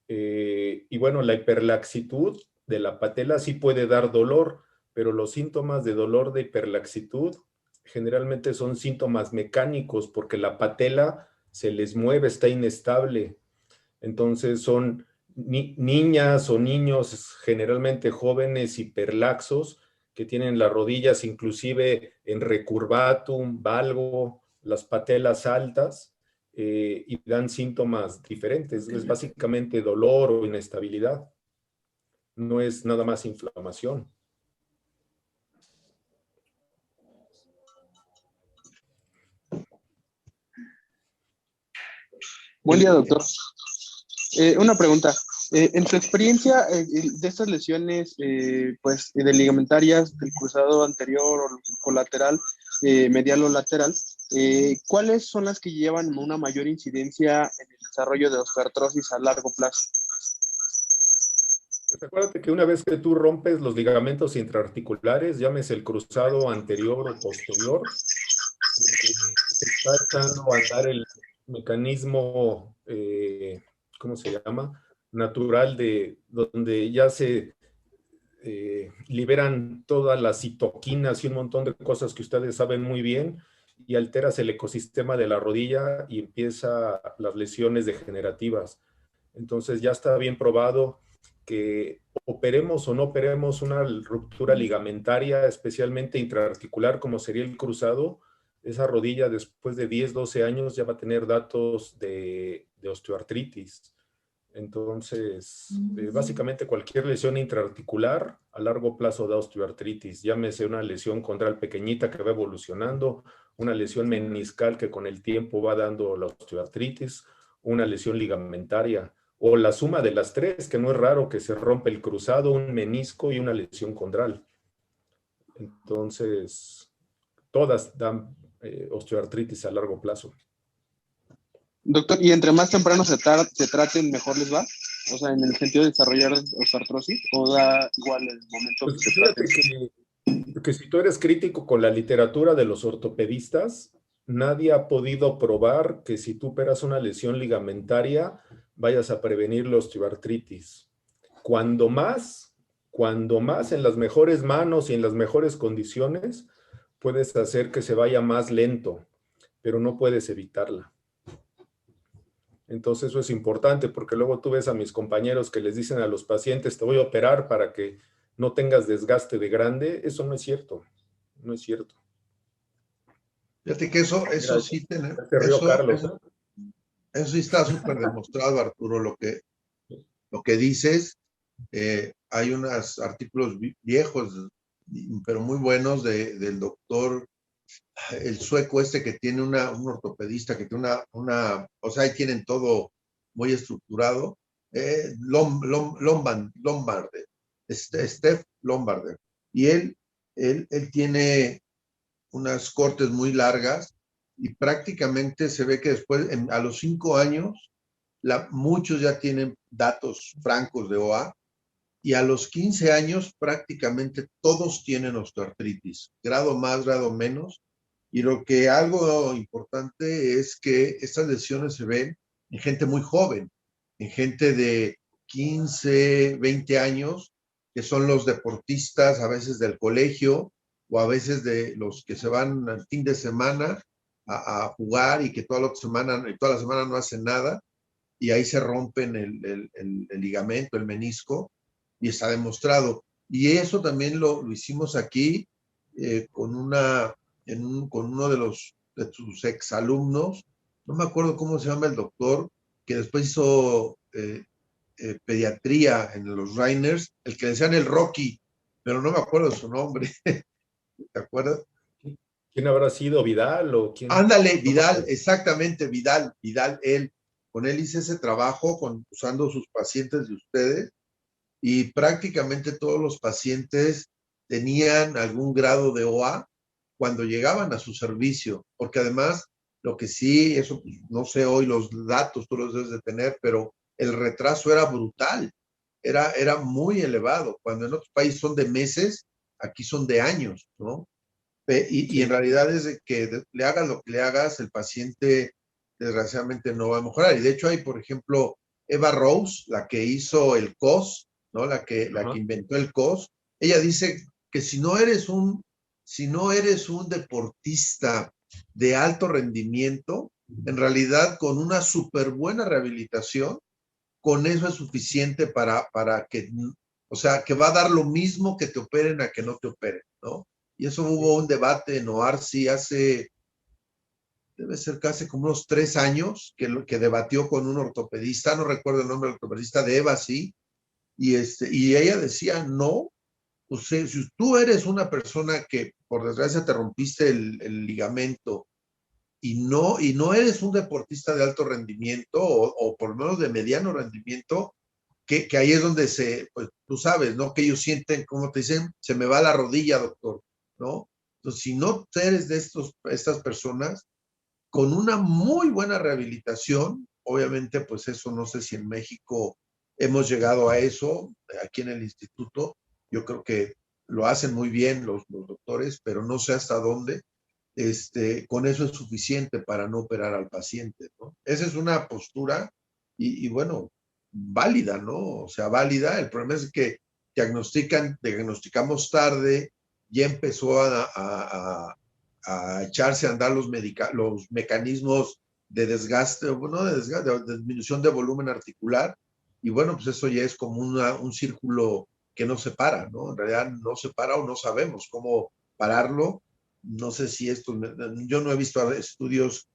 Y bueno, la hiperlaxitud de la patela sí puede dar dolor, pero los síntomas de dolor de hiperlaxitud generalmente son síntomas mecánicos porque la patela se les mueve, está inestable. Entonces son niñas o niños, generalmente jóvenes hiperlaxos, que tienen las rodillas inclusive en recurvatum, valgo, las patelas altas, y dan síntomas diferentes. Es básicamente dolor o inestabilidad. No es nada más inflamación. Buen día, doctor. Una pregunta. En tu experiencia de estas lesiones pues, de ligamentarias del cruzado anterior o colateral, medial o lateral, ¿cuáles son las que llevan una mayor incidencia en el desarrollo de osteoartrosis a largo plazo? Pues acuérdate que una vez que tú rompes los ligamentos intraarticulares, llámese el cruzado anterior o posterior, se está echando a andar el mecanismo, ¿cómo se llama? Natural de donde ya se liberan todas las citoquinas y un montón de cosas que ustedes saben muy bien y alteras el ecosistema de la rodilla y empieza las lesiones degenerativas. Entonces ya está bien probado que operemos o no operemos una ruptura ligamentaria, especialmente intraarticular, como sería el cruzado, esa rodilla después de 10, 12 años ya va a tener datos de osteoartritis. Entonces, básicamente cualquier lesión intraarticular a largo plazo da osteoartritis. Llámese una lesión condral pequeñita que va evolucionando, una lesión meniscal que con el tiempo va dando la osteoartritis, una lesión ligamentaria, o la suma de las tres, que no es raro que se rompe el cruzado, un menisco y una lesión condral. Entonces, todas dan osteoartritis a largo plazo. Doctor, ¿y entre más temprano se traten, mejor les va? O sea, en el sentido de desarrollar osteoartrosis, ¿o da igual el momento Pues que se fíjate traten? que si tú eres crítico con la literatura de los ortopedistas, nadie ha podido probar que si tú operas una lesión ligamentaria, vayas a prevenir la osteoartritis. Cuando más en las mejores manos y en las mejores condiciones, puedes hacer que se vaya más lento, pero no puedes evitarla. Entonces eso es importante porque luego tú ves a mis compañeros que les dicen a los pacientes, te voy a operar para que no tengas desgaste de grande. Eso no es cierto, no es cierto. Fíjate que eso sí tiene, Se rió Carlos. eso sí está súper demostrado, Arturo, lo que dices. Hay unos artículos viejos, pero muy buenos del doctor, el sueco que tiene un ortopedista que tiene o sea, ahí tienen todo muy estructurado, Lombarder, Steph Lombarder, y él tiene unas cortes muy largas y prácticamente se ve que después, a los 5 años, muchos ya tienen datos francos de OA, y a los 15 años prácticamente todos tienen osteoartritis, grado más, grado menos. Y algo importante es que estas lesiones se ven en gente muy joven, en gente de 15, 20 años, que son los deportistas a veces del colegio o a veces de los que se van al fin de semana a jugar y que toda la semana no hacen nada y ahí se rompen el ligamento, el menisco, y está demostrado. Y eso también lo hicimos aquí con uno de sus exalumnos, no me acuerdo cómo se llama el doctor, que después hizo pediatría en los Rainers, el que decían el Rocky, pero no me acuerdo su nombre. ¿Te acuerdas? ¿Quién habrá sido? ¿Vidal o quién? Ándale, Vidal, exactamente, Vidal, con él hice ese trabajo usando sus pacientes de ustedes, y prácticamente todos los pacientes tenían algún grado de OA cuando llegaban a su servicio, porque además, lo que sí, eso no sé hoy los datos, tú los debes de tener, pero el retraso era brutal, era muy elevado. Cuando en otros países son de meses, aquí son de años, ¿no? Y en realidad es que le hagas lo que le hagas, el paciente desgraciadamente no va a mejorar. Y de hecho hay, por ejemplo, Eva Rose, la que hizo el COS, ¿no? La que inventó el COS. Ella dice que si no eres un deportista de alto rendimiento, en realidad con una súper buena rehabilitación, con eso es suficiente para que, o sea, que va a dar lo mismo que te operen a que no te operen, ¿no? Y eso hubo un debate en OARSI debe ser casi como unos 3 años, que debatió con un ortopedista, no recuerdo el nombre del ortopedista, de Eva, sí, y ella decía, no, o sea, si tú eres una persona que por desgracia te rompiste el ligamento y no eres un deportista de alto rendimiento o por lo menos de mediano rendimiento, que ahí es donde pues tú sabes, ¿no? Que ellos sienten, como te dicen, se me va la rodilla, doctor, ¿no? Entonces, si no eres de estas personas, con una muy buena rehabilitación, obviamente, pues eso no sé si en México hemos llegado a eso, aquí en el instituto, yo creo que lo hacen muy bien los doctores, pero no sé hasta dónde, con eso es suficiente para no operar al paciente, ¿no? Esa es una postura y bueno, válida, ¿no? O sea, válida. El problema es que diagnosticamos tarde, ya empezó a echarse a andar los mecanismos de desgaste, bueno, de disminución de volumen articular, y bueno, pues eso ya es como un círculo que no se para, ¿no? En realidad no se para o no sabemos cómo pararlo. No sé si yo no he visto estudios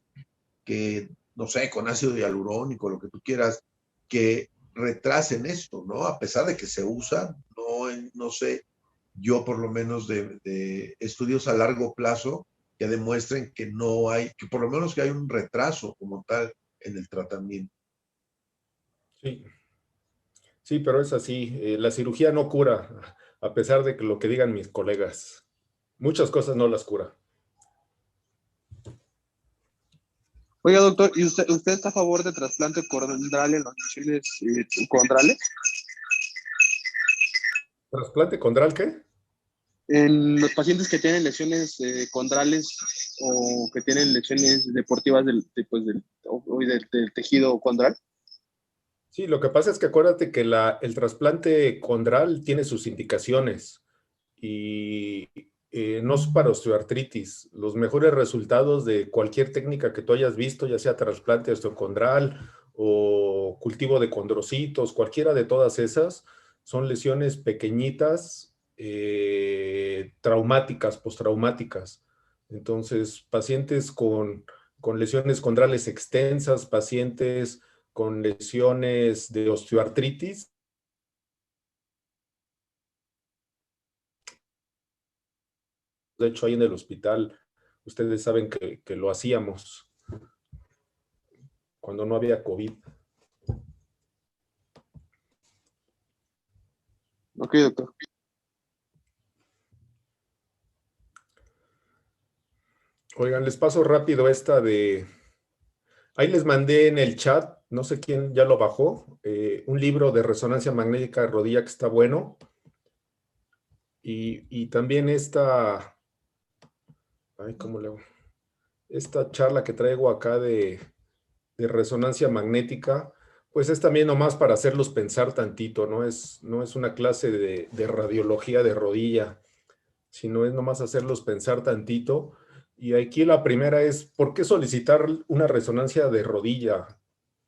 que, no sé, con ácido hialurónico, lo que tú quieras, que retrasen esto, ¿no? A pesar de que se usan, no sé, yo por lo menos de estudios a largo plazo que demuestren que no hay, que por lo menos que hay un retraso como tal en el tratamiento. Sí, sí, pero es así. La cirugía no cura, a pesar de que lo que digan mis colegas. Muchas cosas no las cura. Oiga, doctor, ¿y usted está a favor de trasplante condral en las lesiones condrales? ¿Trasplante condral qué? En los pacientes que tienen lesiones condrales o que tienen lesiones deportivas pues, del tejido condral. Sí, lo que pasa es que acuérdate que el trasplante condral tiene sus indicaciones y no es para osteoartritis. Los mejores resultados de cualquier técnica que tú hayas visto, ya sea trasplante osteocondral o cultivo de condrocitos, cualquiera de todas esas, son lesiones pequeñitas, traumáticas, postraumáticas. Entonces, pacientes con lesiones condrales extensas, pacientes con lesiones de osteoartritis. De hecho, ahí en el hospital, ustedes saben que lo hacíamos cuando no había COVID. Ok, doctor. Oigan, les paso rápido esta de... Ahí les mandé en el chat, no sé quién ya lo bajó, un libro de resonancia magnética de rodilla que está bueno. Y también esta... Ay, ¿cómo le hago? Esta charla que traigo acá de resonancia magnética, pues es también nomás para hacerlos pensar tantito, no es una clase de radiología de rodilla, sino es nomás hacerlos pensar tantito. Y aquí la primera es, ¿por qué solicitar una resonancia de rodilla?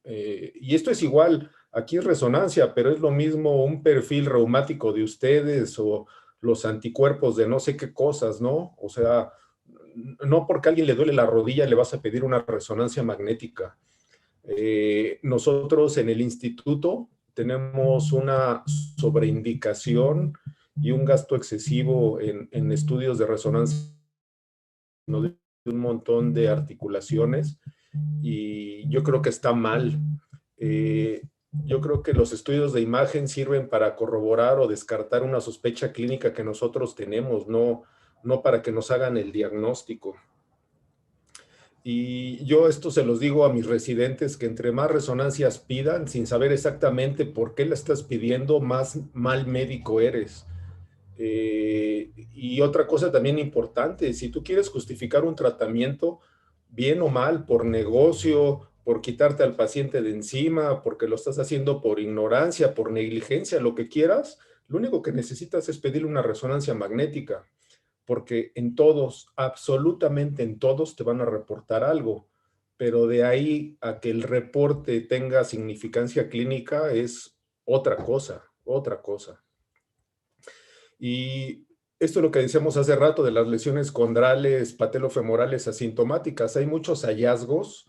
Y esto es igual, aquí es resonancia, pero es lo mismo un perfil reumático de ustedes o los anticuerpos de no sé qué cosas, ¿no? O sea, no porque a alguien le duele la rodilla le vas a pedir una resonancia magnética. Nosotros en el instituto tenemos una sobreindicación y un gasto excesivo en estudios de resonancia, ¿no? De un montón de articulaciones y yo creo que está mal. Yo creo que los estudios de imagen sirven para corroborar o descartar una sospecha clínica que nosotros tenemos, no para que nos hagan el diagnóstico. Y yo esto se los digo a mis residentes, que entre más resonancias pidan, sin saber exactamente por qué la estás pidiendo, más mal médico eres. Y otra cosa también importante, si tú quieres justificar un tratamiento, bien o mal, por negocio, por quitarte al paciente de encima, porque lo estás haciendo por ignorancia, por negligencia, lo que quieras, lo único que necesitas es pedirle una resonancia magnética, porque en todos, absolutamente en todos, te van a reportar algo, pero de ahí a que el reporte tenga significancia clínica es otra cosa, otra cosa. Y esto es lo que decíamos hace rato de las lesiones condrales, patelofemorales asintomáticas. Hay muchos hallazgos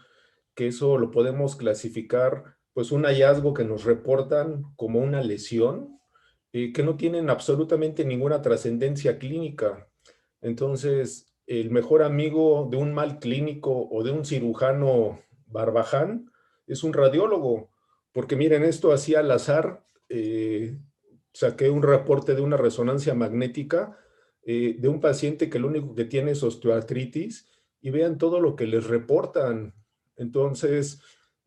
que eso lo podemos clasificar, pues un hallazgo que nos reportan como una lesión, que no tienen absolutamente ninguna trascendencia clínica. Entonces, el mejor amigo de un mal clínico o de un cirujano barbaján es un radiólogo, porque miren, esto así al azar, saqué un reporte de una resonancia magnética de un paciente que lo único que tiene es osteoartritis y vean todo lo que les reportan. Entonces,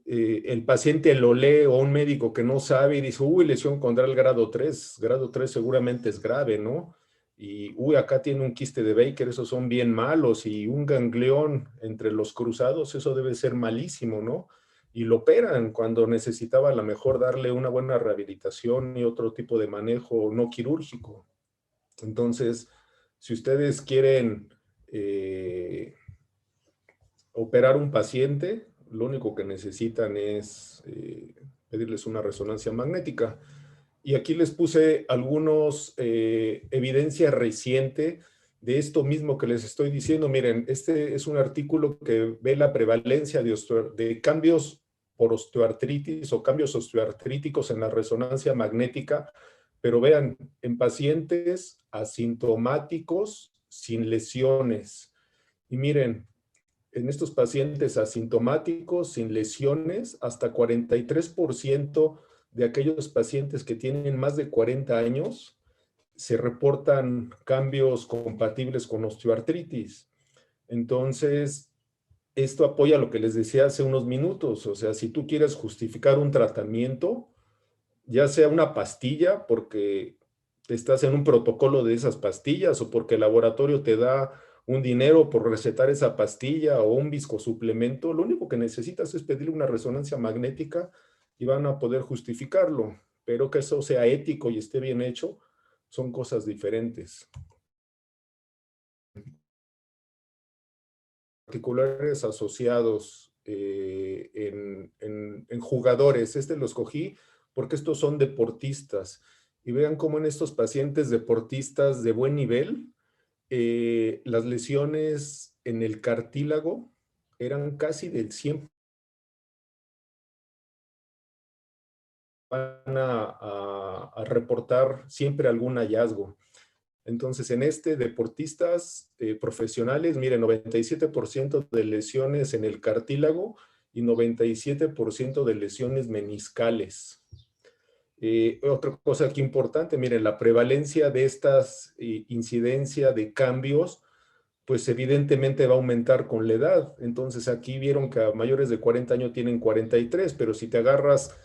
el paciente lo lee o un médico que no sabe y dice, uy, lesión condral grado 3 seguramente es grave, ¿no? Y, uy, acá tiene un quiste de Baker, esos son bien malos, y un ganglión entre los cruzados, eso debe ser malísimo, ¿no? Y lo operan cuando necesitaba a lo mejor darle una buena rehabilitación y otro tipo de manejo no quirúrgico. Entonces, si ustedes quieren operar un paciente, lo único que necesitan es pedirles una resonancia magnética. Y aquí les puse algunos evidencia reciente de esto mismo que les estoy diciendo. Miren, este es un artículo que ve la prevalencia de cambios por osteoartritis o cambios osteoartríticos en la resonancia magnética, pero vean, en pacientes asintomáticos sin lesiones. Y miren, en estos pacientes asintomáticos sin lesiones, hasta 43% de aquellos pacientes que tienen más de 40 años se reportan cambios compatibles con osteoartritis. Entonces, esto apoya lo que les decía hace unos minutos. O sea, si tú quieres justificar un tratamiento, ya sea una pastilla, porque estás en un protocolo de esas pastillas, o porque el laboratorio te da un dinero por recetar esa pastilla o un viscosuplemento, lo único que necesitas es pedirle una resonancia magnética y van a poder justificarlo. Pero que eso sea ético y esté bien hecho, son cosas diferentes. Particulares asociados en jugadores. Este lo escogí porque estos son deportistas. Y vean cómo en estos pacientes deportistas de buen nivel, las lesiones en el cartílago eran casi del 100%. Van a reportar siempre algún hallazgo. Entonces, en deportistas profesionales, miren, 97% de lesiones en el cartílago y 97% de lesiones meniscales. Otra cosa aquí importante, miren, la prevalencia de estas incidencia de cambios, pues evidentemente va a aumentar con la edad. Entonces, aquí vieron que a mayores de 40 años tienen 43, pero si te agarras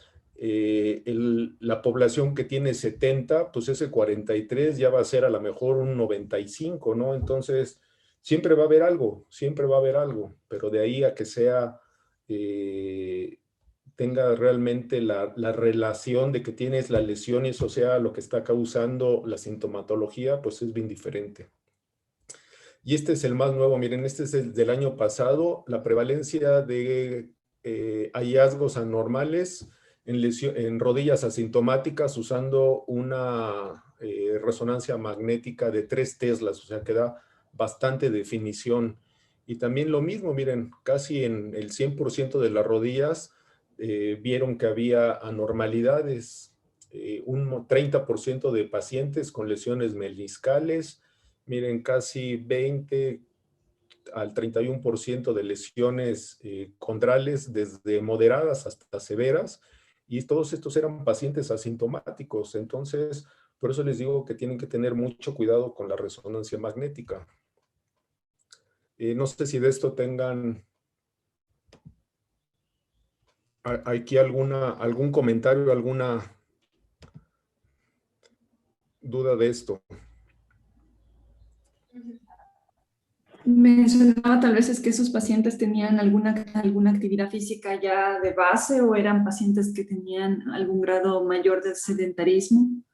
la población que tiene 70, pues ese 43 ya va a ser a lo mejor un 95, ¿no? Entonces, siempre va a haber algo, pero de ahí a que sea, tenga realmente la relación de que tienes la lesión y eso sea lo que está causando la sintomatología, pues es bien diferente. Y este es el más nuevo, miren, este es el del año pasado, la prevalencia de hallazgos anormales en rodillas asintomáticas usando una resonancia magnética de 3 teslas, o sea que da bastante definición. Y también lo mismo, miren, casi en el 100% de las rodillas vieron que había anormalidades, un 30% de pacientes con lesiones meniscales, miren, casi 20 al 31% de lesiones condrales, desde moderadas hasta severas, y todos estos eran pacientes asintomáticos. Entonces, por eso les digo que tienen que tener mucho cuidado con la resonancia magnética. No sé si de esto tengan aquí algún comentario, alguna duda de esto. Me sonaba tal vez es que esos pacientes tenían alguna actividad física ya de base o eran pacientes que tenían algún grado mayor de sedentarismo.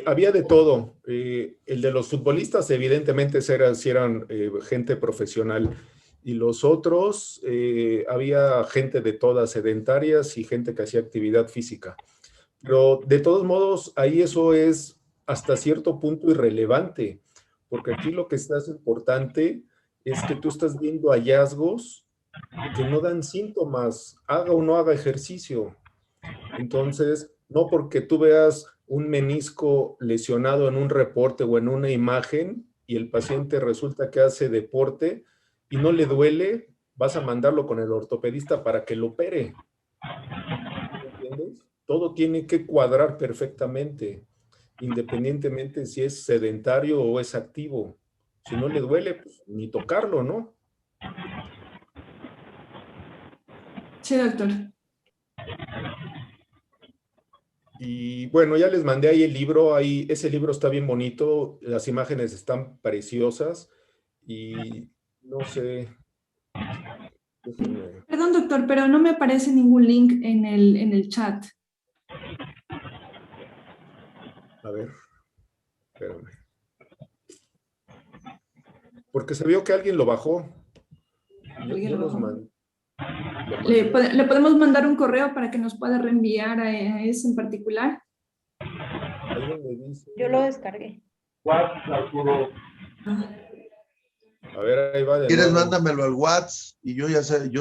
Había de todo. El de los futbolistas, evidentemente, sí eran gente profesional. Y los otros, había gente de todas sedentarias y gente que hacía actividad física. Pero de todos modos, ahí eso es hasta cierto punto irrelevante, porque aquí lo que es importante es que tú estás viendo hallazgos que no dan síntomas, haga o no haga ejercicio. Entonces, no porque tú veas un menisco lesionado en un reporte o en una imagen y el paciente resulta que hace deporte y no le duele, vas a mandarlo con el ortopedista para que lo opere. ¿Entiendes? Todo tiene que cuadrar perfectamente, independientemente si es sedentario o es activo. Si no le duele, pues ni tocarlo, ¿no? Sí, doctor. Y bueno, ya les mandé ahí el libro, ahí, ese libro está bien bonito, las imágenes están preciosas y no sé, déjenme, Perdón, doctor, pero no me aparece ningún link en el chat. a ver, espérame. Porque se vio que alguien lo bajó. ¿Alguien Yo lo los bajó? mandé. ¿Le podemos mandar un correo para que nos pueda reenviar a ese en particular? Ahí donde dice... Yo lo descargué. Ah. A ver, ahí va de ¿Quieres? nuevo. Mándamelo al WhatsApp y yo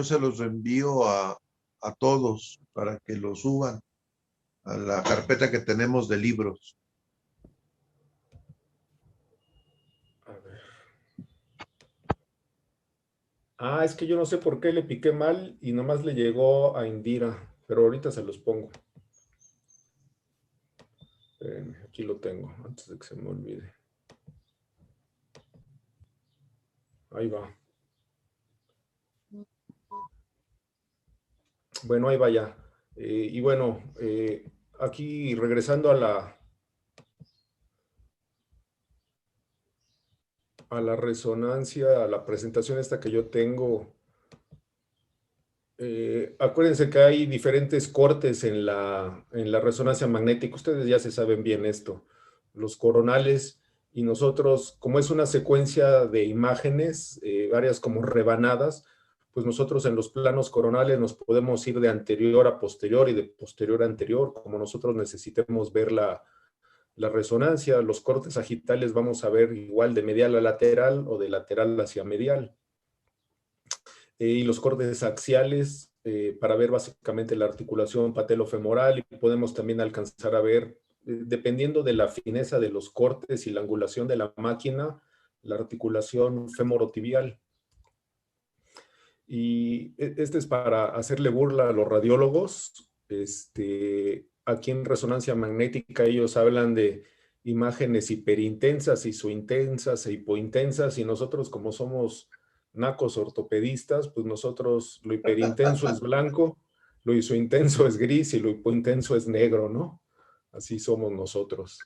se los reenvío a todos para que lo suban a la carpeta que tenemos de libros. A ver. Ah, es que yo no sé por qué le piqué mal y nomás le llegó a Indira, pero ahorita se los pongo. Aquí lo tengo, antes de que se me olvide. Ahí va. Bueno, ahí va ya. Y bueno, aquí regresando a la resonancia, a la presentación esta que yo tengo. Acuérdense que hay diferentes cortes en la resonancia magnética. Ustedes ya se saben bien esto. Los coronales y nosotros, como es una secuencia de imágenes, varias como rebanadas, pues nosotros en los planos coronales nos podemos ir de anterior a posterior y de posterior a anterior, como nosotros necesitemos ver la resonancia. Los cortes sagitales vamos a ver igual de medial a lateral o de lateral hacia medial. Y los cortes axiales para ver básicamente la articulación patelofemoral, y podemos también alcanzar a ver, dependiendo de la fineza de los cortes y la angulación de la máquina, la articulación femorotibial. Y este es para hacerle burla a los radiólogos. Aquí en resonancia magnética ellos hablan de imágenes hiperintensas, isointensas e hipointensas, y nosotros, como somos nacos ortopedistas, pues nosotros lo hiperintenso es blanco, lo isointenso es gris y lo hipointenso es negro, ¿no? Así somos nosotros.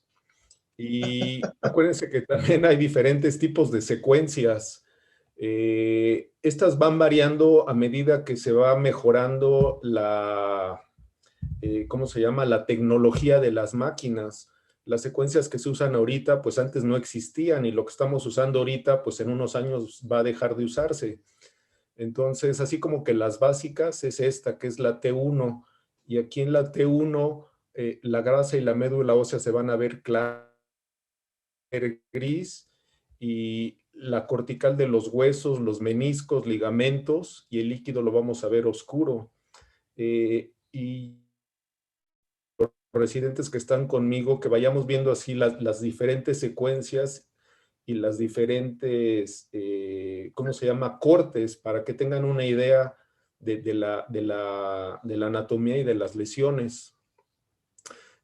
Y acuérdense que también hay diferentes tipos de secuencias. Estas van variando a medida que se va mejorando ¿cómo se llama? La tecnología de las máquinas. Las secuencias que se usan ahorita, pues antes no existían, y lo que estamos usando ahorita, pues en unos años va a dejar de usarse. Entonces, así como que las básicas es esta, que es la T1, y aquí en la T1, la grasa y la médula ósea se van a ver clara, gris, y la cortical de los huesos, los meniscos, ligamentos, y el líquido lo vamos a ver oscuro. Y residentes que están conmigo, que vayamos viendo así las diferentes secuencias y las diferentes, ¿cómo se llama? Cortes, para que tengan una idea de la anatomía y de las lesiones.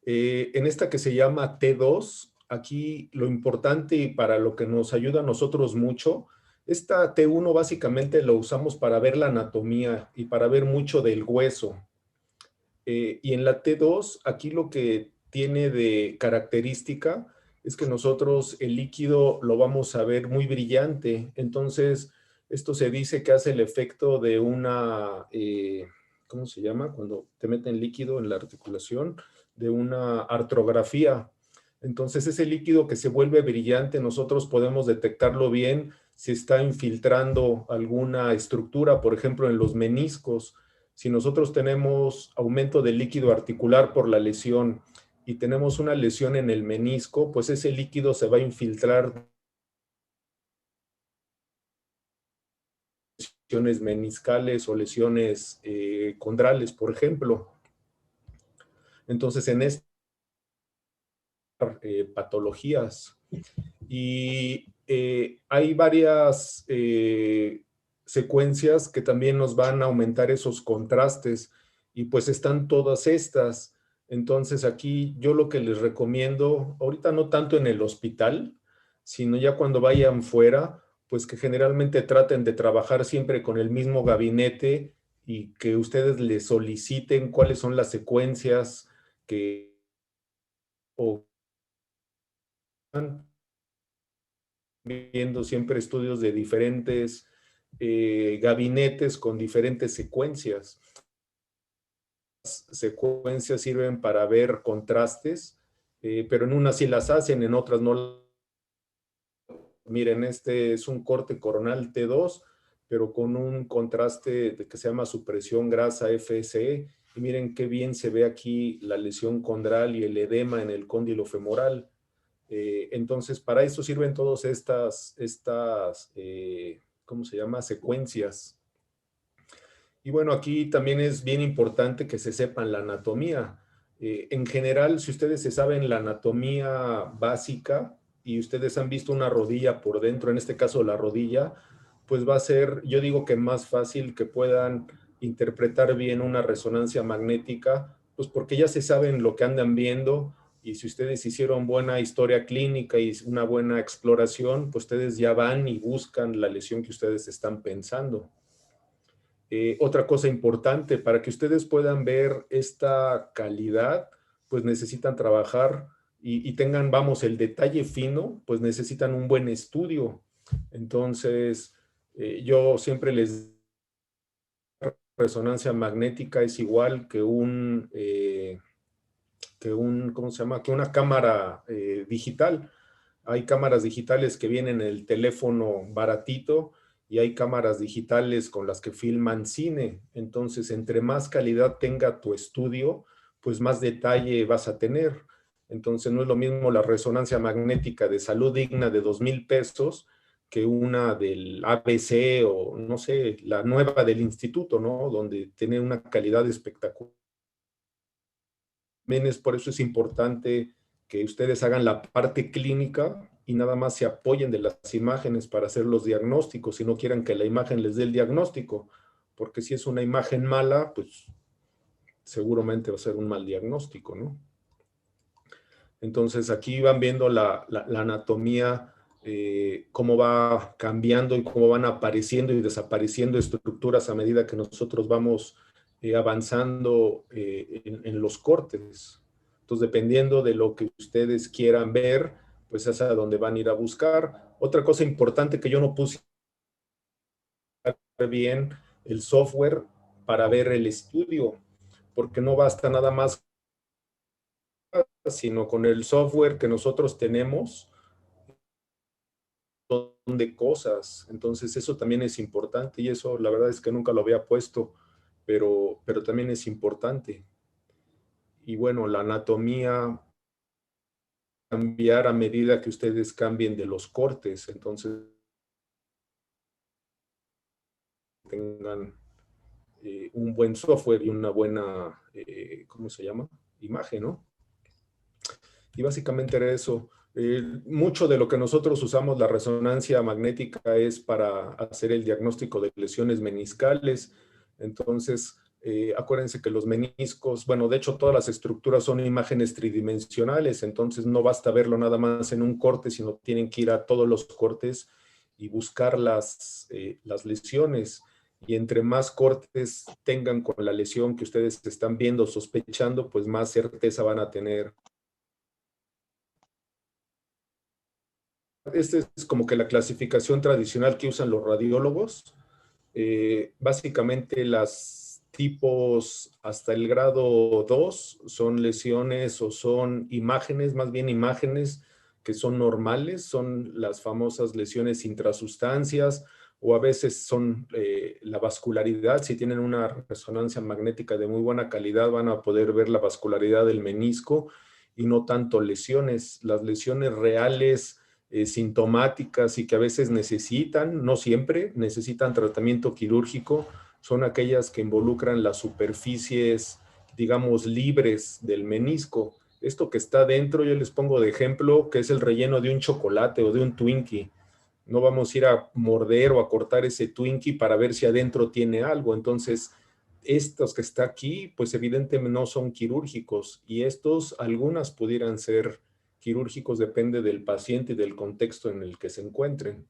En esta que se llama T2, aquí lo importante y para lo que nos ayuda a nosotros mucho, esta T1 básicamente lo usamos para ver la anatomía y para ver mucho del hueso. Y en la T2, aquí lo que tiene de característica es que nosotros el líquido lo vamos a ver muy brillante. Entonces, esto se dice que hace el efecto de una, ¿cómo se llama? Cuando te meten líquido en la articulación, de una artrografía. Entonces, ese líquido que se vuelve brillante, nosotros podemos detectarlo bien si está infiltrando alguna estructura, por ejemplo, en los meniscos. Si nosotros tenemos aumento del líquido articular por la lesión y tenemos una lesión en el menisco, pues ese líquido se va a infiltrar lesiones meniscales o lesiones condrales, por ejemplo. Entonces, en estas patologías, y hay varias secuencias que también nos van a aumentar esos contrastes, y pues están todas estas. Entonces aquí yo lo que les recomiendo, ahorita no tanto en el hospital, sino ya cuando vayan fuera, pues que generalmente traten de trabajar siempre con el mismo gabinete, y que ustedes les soliciten cuáles son las secuencias que o viendo siempre estudios de diferentes gabinetes con diferentes secuencias. Las secuencias sirven para ver contrastes, pero en unas sí las hacen, en otras no. Miren, este es un corte coronal T2, pero con un contraste que se llama supresión grasa FSE. Y miren qué bien se ve aquí la lesión condral y el edema en el cóndilo femoral. Entonces, para eso sirven todas estas ¿cómo se llama? Secuencias. Y bueno, aquí también es bien importante que se sepan la anatomía. En general, si ustedes se saben la anatomía básica y ustedes han visto una rodilla por dentro, en este caso la rodilla, pues va a ser, yo digo que más fácil que puedan interpretar bien una resonancia magnética, pues porque ya se saben lo que andan viendo y si ustedes hicieron buena historia clínica y una buena exploración, pues ustedes ya van y buscan la lesión que ustedes están pensando. Otra cosa importante, para que ustedes puedan ver esta calidad, pues necesitan trabajar y tengan, vamos, el detalle fino, pues necesitan un buen estudio. Entonces, yo siempre les resonancia magnética es igual ¿cómo se llama? Que una cámara digital. Hay cámaras digitales que vienen en el teléfono baratito y hay cámaras digitales con las que filman cine. Entonces, entre más calidad tenga tu estudio, pues más detalle vas a tener. Entonces, no es lo mismo la resonancia magnética de Salud Digna de 2,000 pesos que una del ABC o, no sé, la nueva del instituto, ¿no? Donde tiene una calidad espectacular. Por eso es importante que ustedes hagan la parte clínica y nada más se apoyen de las imágenes para hacer los diagnósticos y no quieran que la imagen les dé el diagnóstico, porque si es una imagen mala, pues seguramente va a ser un mal diagnóstico, ¿no? Entonces aquí van viendo la anatomía, cómo va cambiando y cómo van apareciendo y desapareciendo estructuras a medida que nosotros vamos avanzando en los cortes. Entonces, dependiendo de lo que ustedes quieran ver, pues es a donde van a ir a buscar. Otra cosa importante que yo no puse bien, el software para ver el estudio, porque no basta nada más, sino con el software que nosotros tenemos, de cosas. Entonces, eso también es importante y eso la verdad es que nunca lo había puesto, pero también es importante. Y bueno, la anatomía cambiar a medida que ustedes cambien de los cortes, entonces tengan un buen software y una buena, ¿cómo se llama? Imagen, ¿no? Y básicamente era eso. Mucho de lo que nosotros usamos la resonancia magnética es para hacer el diagnóstico de lesiones meniscales. Entonces, acuérdense que los meniscos, bueno, de hecho todas las estructuras son imágenes tridimensionales, entonces no basta verlo nada más en un corte, sino tienen que ir a todos los cortes y buscar las lesiones. Y entre más cortes tengan con la lesión que ustedes están viendo, sospechando, pues más certeza van a tener. Esta es como que la clasificación tradicional que usan los radiólogos. Básicamente las tipos hasta el grado 2 son lesiones o son imágenes, más bien imágenes que son normales, son las famosas lesiones intrasustancias o a veces son la vascularidad. Si tienen una resonancia magnética de muy buena calidad van a poder ver la vascularidad del menisco y no tanto lesiones. Las lesiones reales sintomáticas y que a veces necesitan, no siempre, necesitan tratamiento quirúrgico, son aquellas que involucran las superficies, digamos, libres del menisco. Esto que está dentro, yo les pongo de ejemplo, que es el relleno de un chocolate o de un Twinkie. No vamos a ir a morder o a cortar ese Twinkie para ver si adentro tiene algo. Entonces, estos que está aquí, pues evidentemente no son quirúrgicos y estos, algunas pudieran ser quirúrgicos, depende del paciente y del contexto en el que se encuentren.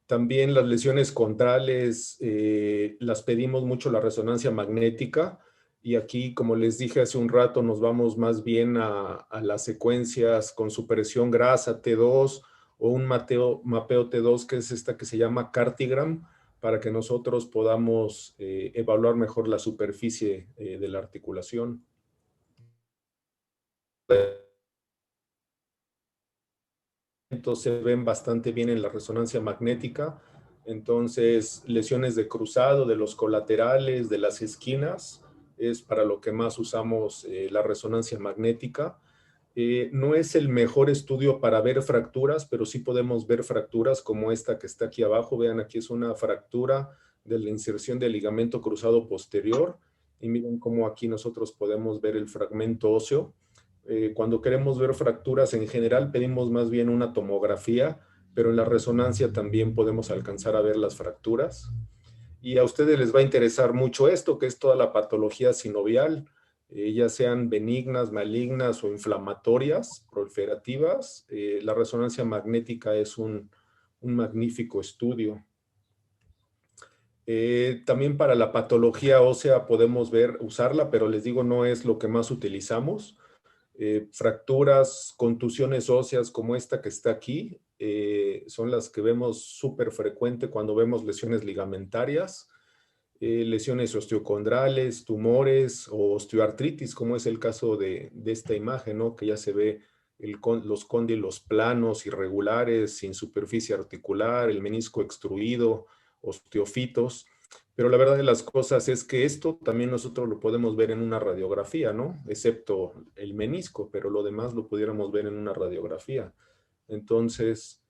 También las lesiones contrales las pedimos mucho la resonancia magnética y aquí, como les dije hace un rato, nos vamos más bien a las secuencias con supresión grasa T2 o un mapeo T2 que es esta que se llama Cartigram para que nosotros podamos evaluar mejor la superficie de la articulación. Se ven bastante bien en la resonancia magnética. Entonces, lesiones de cruzado, de los colaterales, de las esquinas, es para lo que más usamos la resonancia magnética. No es el mejor estudio para ver fracturas, pero sí podemos ver fracturas como esta que está aquí abajo. Vean, aquí es una fractura de la inserción del ligamento cruzado posterior. Y miren cómo aquí nosotros podemos ver el fragmento óseo. Cuando queremos ver fracturas en general, pedimos más bien una tomografía, pero en la resonancia también podemos alcanzar a ver las fracturas. Y a ustedes les va a interesar mucho esto, que es toda la patología sinovial, ya sean benignas, malignas o inflamatorias, proliferativas. La resonancia magnética es un magnífico estudio. También para la patología ósea podemos usarla, pero les digo, no es lo que más utilizamos. Fracturas, contusiones óseas como esta que está aquí, son las que vemos súper frecuente cuando vemos lesiones ligamentarias, lesiones osteocondrales, tumores o osteoartritis, como es el caso de esta imagen, ¿no? Que ya se ve los cóndilos planos, irregulares, sin superficie articular, el menisco extruido, osteofitos. Pero la verdad de las cosas es que esto también nosotros lo podemos ver en una radiografía, ¿no? Excepto el menisco, pero lo demás lo pudiéramos ver en una radiografía. Entonces,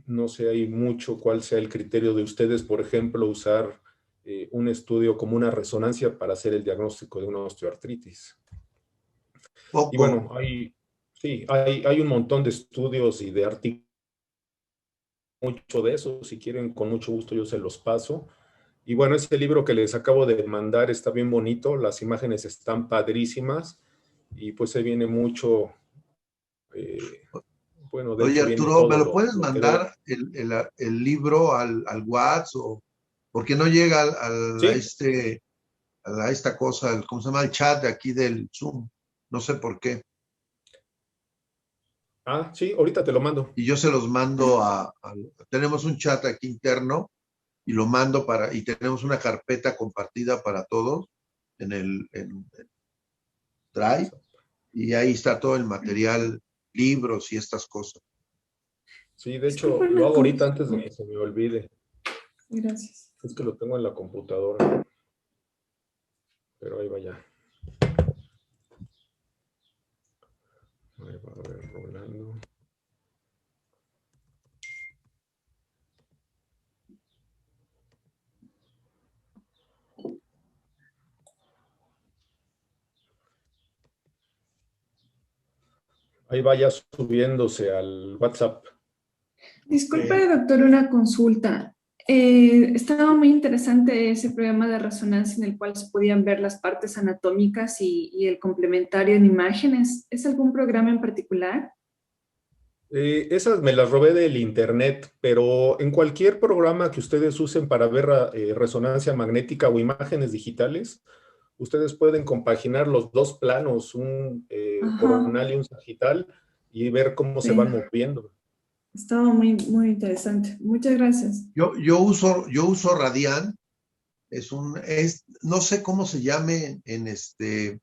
no sé hay mucho cuál sea el criterio de ustedes, por ejemplo, usar un estudio como una resonancia para hacer el diagnóstico de una osteoartritis. Y bueno, hay un montón de estudios y de artículos, mucho de eso. Si quieren, con mucho gusto yo se los paso. Y bueno, este libro que les acabo de mandar está bien bonito, las imágenes están padrísimas y pues ahí viene mucho, bueno, de Oye, hecho viene Arturo, ¿me todo lo puedes lo que debe. mandar el libro al WhatsApp? ¿Por qué no llega Sí, a esta cosa, ¿cómo se llama? El chat de aquí del Zoom. No sé por qué. sí, ahorita te lo mando. Y yo se los mando tenemos un chat aquí interno y lo mando y tenemos una carpeta compartida para todos en Drive y ahí está todo el material, libros y estas cosas. Sí, de Disculpa hecho, lo una hago ahorita antes de cosa. que se me olvide. Gracias. Es que lo tengo en la computadora, pero ahí va ya. Ahí va a ver, Rolando. Ahí vaya subiéndose al WhatsApp. Disculpe, doctor, una consulta. Estaba muy interesante ese programa de resonancia en el cual se podían ver las partes anatómicas y el complementario en imágenes. ¿Es algún programa en particular? Esas me las robé del internet, pero en cualquier programa que ustedes usen para ver resonancia magnética o imágenes digitales, ustedes pueden compaginar los dos planos, un Ajá, coronal y un sagital, y ver cómo se sí. van moviendo. Estaba muy, muy interesante. Muchas gracias. Yo uso Radian, no sé cómo se llame ese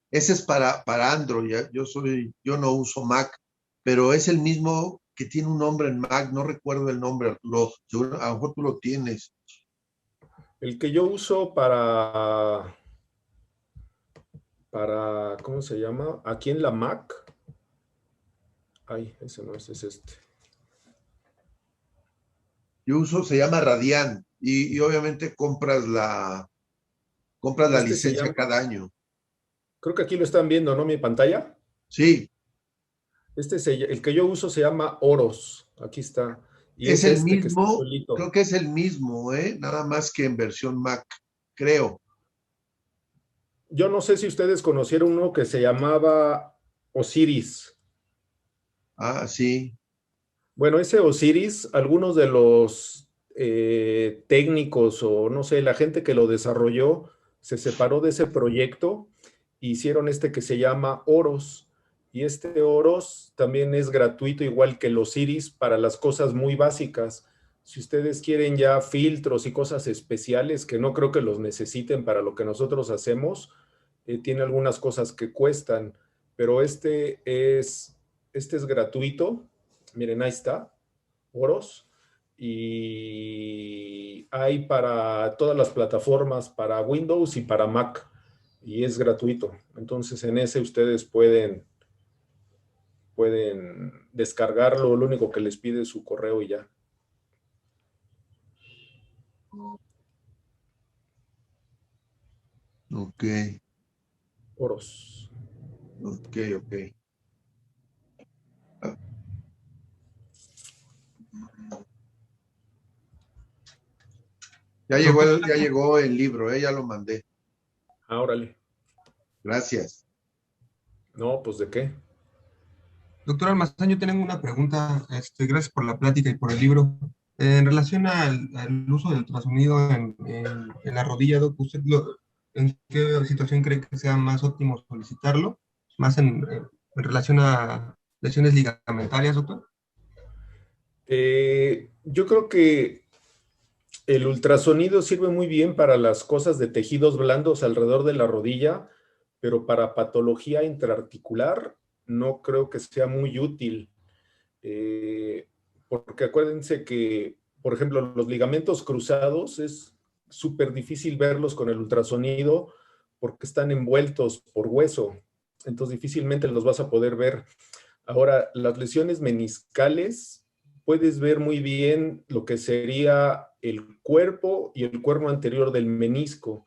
es para Android, yo no uso Mac, pero es el mismo que tiene un nombre en Mac, no recuerdo el nombre, Arturo, a lo mejor tú lo tienes. El que yo uso ¿cómo se llama? Aquí en la Mac. Ay, ese no es, es este. Se llama Radian y obviamente compras la Este se licencia llama, cada año. creo que aquí lo están viendo, ¿no? Mi pantalla. Sí, El que yo uso se llama Oros. Aquí está. Y es es el este que está mismo, solito. creo que es el mismo, nada más que en versión Mac, creo. Yo no sé si ustedes conocieron uno que se llamaba Osiris. Ah, sí. Bueno, ese Osiris, algunos de los técnicos o no sé, la gente que lo desarrolló se separó de ese proyecto e hicieron este que se llama Oros. Y este Oros también es gratuito, igual que el Osiris, para las cosas muy básicas. Si ustedes quieren ya filtros y cosas especiales que no creo que los necesiten para lo que nosotros hacemos, tiene algunas cosas que cuestan, pero este es gratuito. Miren, ahí está, Oros. Y hay para todas las plataformas, para Windows y para Mac. Y es gratuito. Entonces, en ese ustedes pueden pueden descargarlo, lo único que les pide es su correo y ya. Ok, Poros. ok, ok. Ya llegó el libro, ya lo mandé. Ah, órale. Gracias. No, pues ¿de qué? Doctor Almazán, yo tengo una pregunta, gracias por la plática y por el libro. En relación al uso del ultrasonido en la rodilla, doc, ¿en qué situación cree que sea más óptimo solicitarlo? ¿Más en relación a lesiones ligamentarias, doctor? Yo creo que el ultrasonido sirve muy bien para las cosas de tejidos blandos alrededor de la rodilla, pero para patología intraarticular no creo que sea muy útil. Porque acuérdense que, por ejemplo, los ligamentos cruzados es súper difícil verlos con el ultrasonido porque están envueltos por hueso, entonces difícilmente los vas a poder ver. Ahora, las lesiones meniscales, puedes ver muy bien lo que sería el cuerpo y el cuerno anterior del menisco,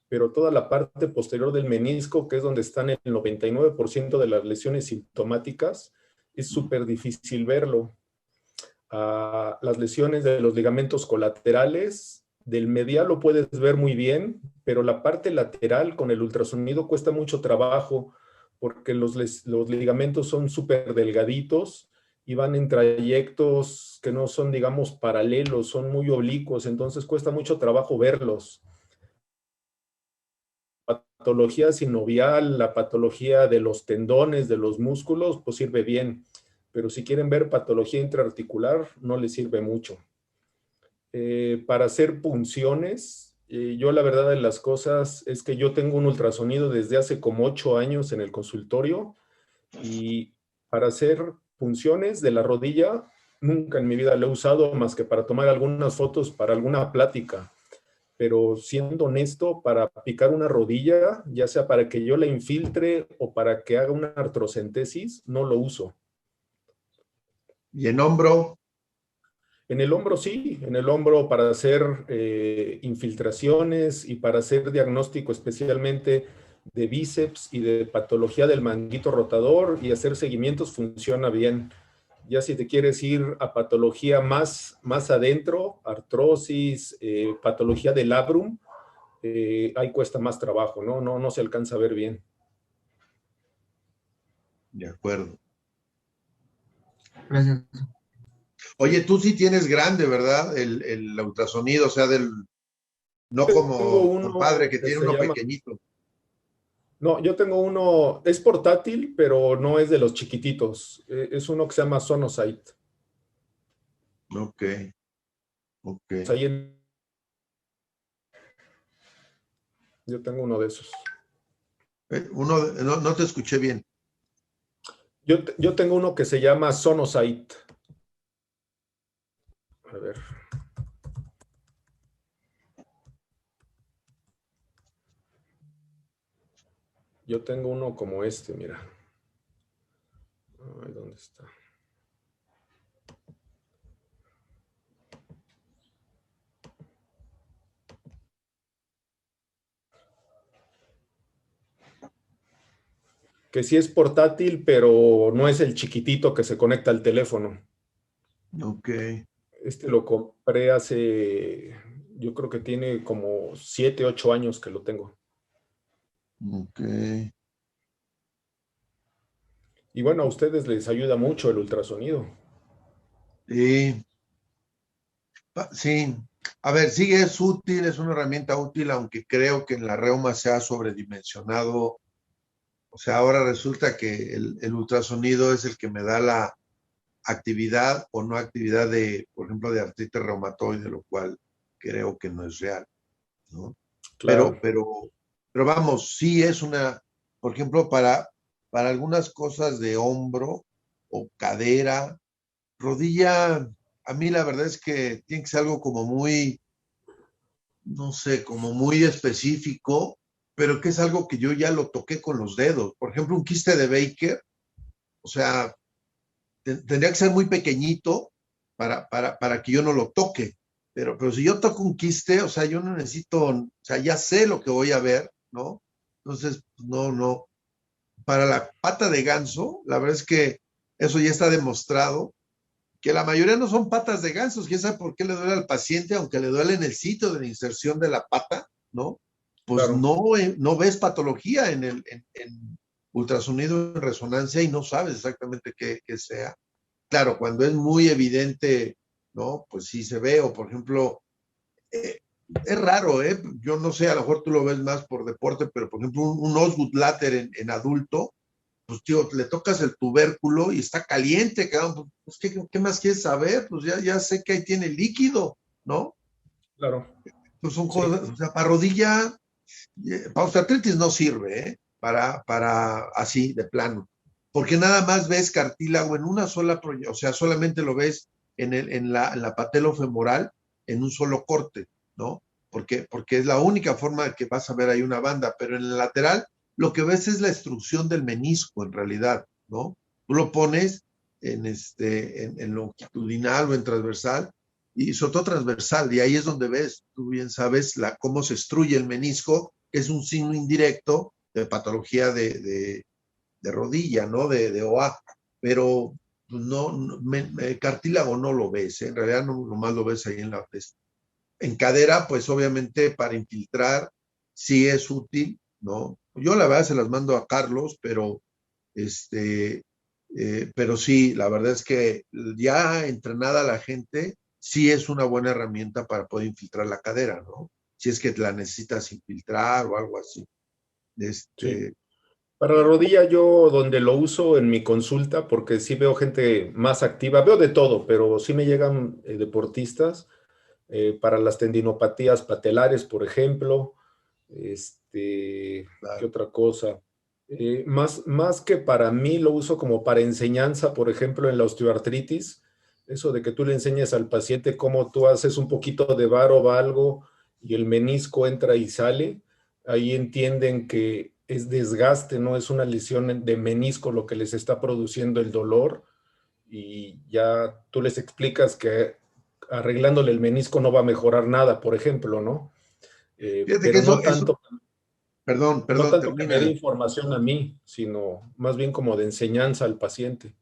pero toda la parte posterior del menisco, que es donde están el 99% de las lesiones sintomáticas, es súper difícil verlo. Las lesiones de los ligamentos colaterales, del medial lo puedes ver muy bien, pero la parte lateral con el ultrasonido cuesta mucho trabajo porque los ligamentos son súper delgaditos y van en trayectos que no son, digamos, paralelos, son muy oblicuos, entonces cuesta mucho trabajo verlos. Patología sinovial, la patología de los tendones, de los músculos, pues sirve bien, pero si quieren ver patología intraarticular, no les sirve mucho. Para hacer punciones, yo la verdad de las cosas es que yo tengo un ultrasonido desde hace como 8 años en el consultorio y para hacer punciones de la rodilla, nunca en mi vida lo he usado más que para tomar algunas fotos para alguna plática. Pero siendo honesto, para picar una rodilla, ya sea para que yo la infiltre o para que haga una artrocentesis, no lo uso. ¿Y en hombro? En el hombro sí, en el hombro para hacer infiltraciones y para hacer diagnóstico especialmente de bíceps y de patología del manguito rotador y hacer seguimientos funciona bien. Ya si te quieres ir a patología más adentro, artrosis, patología del labrum, ahí cuesta más trabajo, ¿no? No se alcanza a ver bien. De acuerdo. Gracias. Oye, tú sí tienes grande, ¿verdad? El ultrasonido, o sea, no Tengo como uno compadre que que tiene se uno llama... pequeñito. No, yo tengo uno, es portátil, pero no es de los chiquititos. Es uno que se llama Sonosite. Ok, ok. Yo tengo uno de esos. No te escuché bien. Yo tengo uno que se llama Sonosite. A ver. Yo tengo uno como este, mira. Ay, ¿dónde está? Que sí es portátil, pero no es el chiquitito que se conecta al teléfono. Ok. Este lo compré hace, yo creo que tiene como 7, 8 años que lo tengo. Ok. Y bueno, a ustedes les ayuda mucho el ultrasonido. Sí. Sí. A ver, sí es útil, es una herramienta útil, aunque creo que en la reuma se ha sobredimensionado. O sea, ahora resulta que el ultrasonido es el que me da la actividad o no actividad de, por ejemplo, de artritis reumatoide, lo cual creo que no es real, ¿no? Claro. Pero vamos, sí es una, por ejemplo, para algunas cosas de hombro o cadera, rodilla, a mí la verdad es que tiene que ser algo como muy, no sé, como muy específico, pero que es algo que yo ya lo toqué con los dedos. Por ejemplo, un quiste de Baker, o sea, tendría que ser muy pequeñito para que yo no lo toque. Pero si yo toco un quiste, o sea, yo no necesito, o sea, ya sé lo que voy a ver, ¿no? Entonces, no. Para la pata de ganso, la verdad es que eso ya está demostrado, que la mayoría no son patas de ganso. ¿Quién sabe por qué le duele al paciente? Aunque le duele en el sitio de la inserción de la pata, ¿no? Pues Claro. no ves patología en ultrasonido en resonancia y no sabes exactamente qué sea. Claro, cuando es muy evidente, ¿no? Pues sí se ve, o por ejemplo, es raro, ¿eh? Yo no sé, a lo mejor tú lo ves más por deporte, pero por ejemplo, un Osgood-Latter en adulto, pues tío, le tocas el tubérculo y está caliente, cabrón, pues ¿qué más quieres saber? Pues ya sé que ahí tiene líquido, ¿no? Claro. Pues son Sí. cosas, o sea, para rodilla, para osteoartritis no sirve, ¿eh? Para así, de plano. Porque nada más ves cartílago en una sola, o sea, solamente lo ves en la patelofemoral en un solo corte, ¿no? Porque es la única forma de que vas a ver ahí una banda, pero en el lateral lo que ves es la extrusión del menisco en realidad, ¿no? Tú lo pones en longitudinal o en transversal y sobre todo transversal, y ahí es donde ves, tú bien sabes, cómo se extruye el menisco, que es un signo indirecto de patología de rodilla, ¿no? De OA, pero cartílago no lo ves, ¿eh? En realidad nomás lo ves ahí en cadera, pues obviamente para infiltrar sí es útil, ¿no? Yo la verdad se las mando a Carlos, pero sí, la verdad es que ya entrenada la gente, sí es una buena herramienta para poder infiltrar la cadera, ¿no? Si es que la necesitas infiltrar o algo así. Sí. Para la rodilla yo donde lo uso en mi consulta, porque sí veo gente más activa, veo de todo, pero sí me llegan deportistas para las tendinopatías patelares, por ejemplo. ¿Qué Claro. otra cosa? Más que para mí lo uso como para enseñanza, por ejemplo, en la osteoartritis, eso de que tú le enseñes al paciente cómo tú haces un poquito de varo o valgo y el menisco entra y sale, ahí entienden que es desgaste, no es una lesión de menisco lo que les está produciendo el dolor y ya tú les explicas que arreglándole el menisco no va a mejorar nada, por ejemplo, ¿no? Fíjate que Pero eso, no tanto, perdón, no tanto que me dé termina. información a mí, sino más bien como de enseñanza al paciente.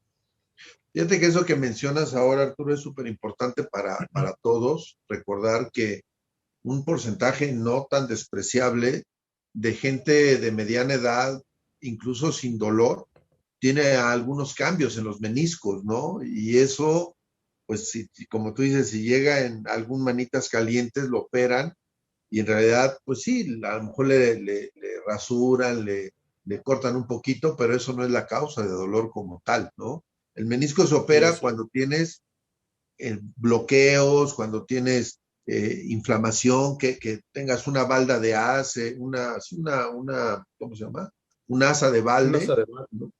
Fíjate que eso que mencionas ahora, Arturo, es súper importante para todos. Recordar que un porcentaje no tan despreciable de gente de mediana edad, incluso sin dolor, tiene algunos cambios en los meniscos, ¿no? Y eso, pues, como tú dices, si llega en algún manitas calientes, lo operan y en realidad, pues sí, a lo mejor le rasuran, le cortan un poquito, pero eso no es la causa de dolor como tal, ¿no? El menisco se Sí, opera así. cuando tienes bloqueos, cuando tienes inflamación, que tengas una balda de ACE, ¿cómo se llama? Un asa de Una balde, además, ¿no?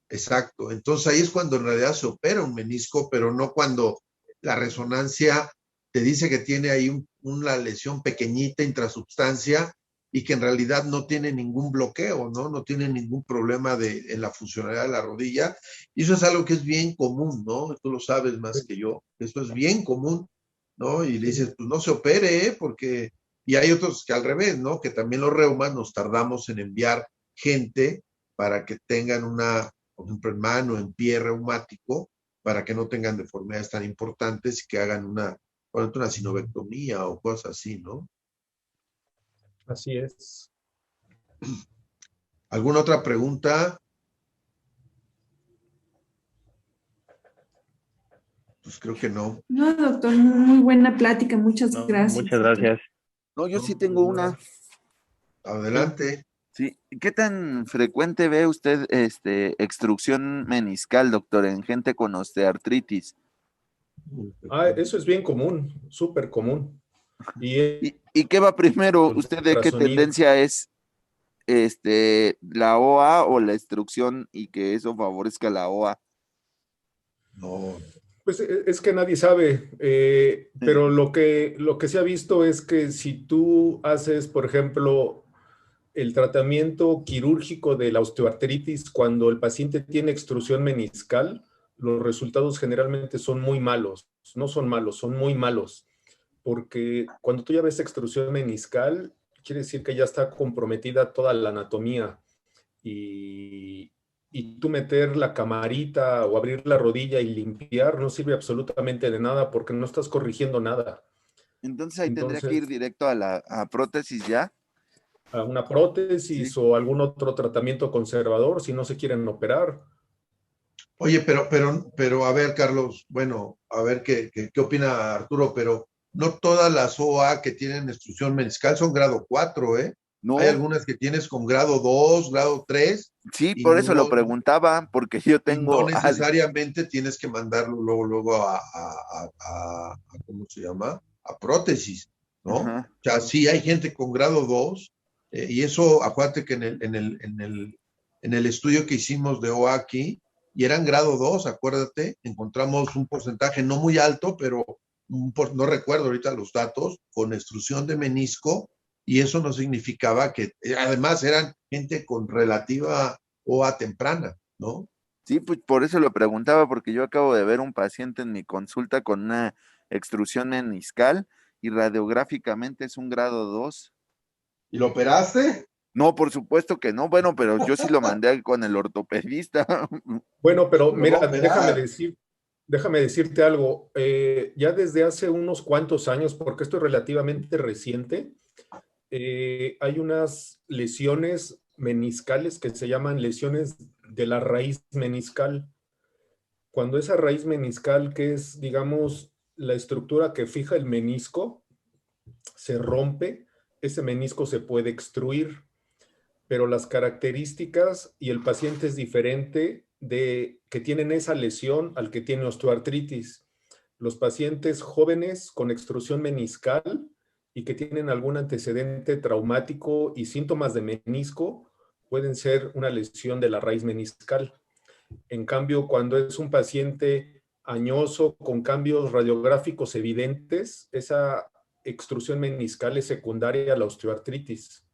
Exacto. Entonces ahí es cuando en realidad se opera un menisco, pero no cuando la resonancia te dice que tiene ahí una lesión pequeñita, intrasubstancia, y que en realidad no tiene ningún bloqueo, ¿no? No tiene ningún problema en la funcionalidad de la rodilla. Y eso es algo que es bien común, ¿no? Tú lo sabes más que yo. Esto es bien común, ¿no? Y le sí, dices, pues no se opere, ¿eh? Porque... Y hay otros que al revés, ¿no? Que también los reumas nos tardamos en enviar gente para que tengan por ejemplo, en mano, en pie reumático, para que no tengan deformidades tan importantes y que hagan por ejemplo, una sinovectomía o cosas así, ¿no? así es. ¿Alguna otra pregunta? Pues creo que no. No, doctor, muy buena plática, muchas No, gracias, muchas doctor. gracias. No, yo sí tengo una. Adelante. Sí. ¿Qué tan frecuente ve usted extrusión meniscal, doctor, en gente con osteoartritis? Eso es bien común, súper común. Y ¿Y qué va primero? el ¿Usted de qué ultrasonido. tendencia es la OA o la extrusión y que eso favorezca la OA? No. Pues es que nadie sabe, pero lo que se ha visto es que si tú haces, por ejemplo, el tratamiento quirúrgico de la osteoartritis cuando el paciente tiene extrusión meniscal, los resultados generalmente son muy malos. No son malos, son muy malos. Porque cuando tú ya ves extrusión meniscal, quiere decir que ya está comprometida toda la anatomía. Y tú meter la camarita o abrir la rodilla y limpiar no sirve absolutamente de nada porque no estás corrigiendo nada. Entonces ahí tendría que Entonces, ir directo a la prótesis ya. a una prótesis Sí. o algún otro tratamiento conservador si no se quieren operar. Oye, pero a ver, Carlos, bueno, a ver qué opina Arturo, pero no todas las OA que tienen extrusión meniscal son grado 4, ¿eh? No, Hay algunas que tienes con grado 2, grado 3, sí, y por eso lo no, preguntaba, porque yo y no tengo necesariamente tienes que mandarlo luego ¿cómo se llama? A prótesis, ¿no? Ajá. O sea, sí hay gente con grado 2, y eso, acuérdate que en el estudio que hicimos de OA aquí, y eran grado 2, acuérdate, encontramos un porcentaje no muy alto, pero no recuerdo ahorita los datos, con extrusión de menisco, y eso no significaba que, además eran gente con relativa OA temprana, ¿no? Sí, pues por eso lo preguntaba, porque yo acabo de ver un paciente en mi consulta con una extrusión meniscal y radiográficamente es un grado 2. ¿Y lo operaste? No, por supuesto que no, bueno, pero yo sí lo mandé con el ortopedista. Bueno, pero Lo va a mira, operar. déjame decirte algo. Ya desde hace unos cuantos años, porque esto es relativamente reciente, hay unas lesiones meniscales que se llaman lesiones de la raíz meniscal. Cuando esa raíz meniscal, que es, digamos, la estructura que fija el menisco, se rompe, ese menisco se puede extruir, pero las características y el paciente es diferente de que tienen esa lesión al que tiene osteoartritis. Los pacientes jóvenes con extrusión meniscal y que tienen algún antecedente traumático y síntomas de menisco pueden ser una lesión de la raíz meniscal. En cambio, cuando es un paciente añoso con cambios radiográficos evidentes, esa extrusión meniscal es secundaria a la osteoartritis.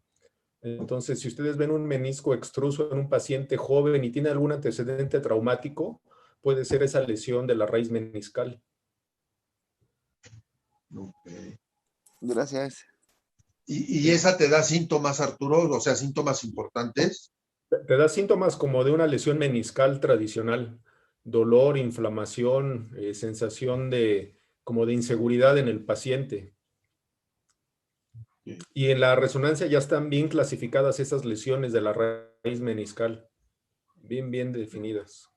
Entonces, si ustedes ven un menisco extruso en un paciente joven y tiene algún antecedente traumático, puede ser esa lesión de la raíz meniscal. Okay. Gracias. ¿Y esa te da síntomas, Arturo? O sea, síntomas importantes. Te da síntomas como de una lesión meniscal tradicional, dolor, inflamación, sensación como de inseguridad en el paciente. Y en la resonancia ya están bien clasificadas esas lesiones de la raíz meniscal, bien definidas.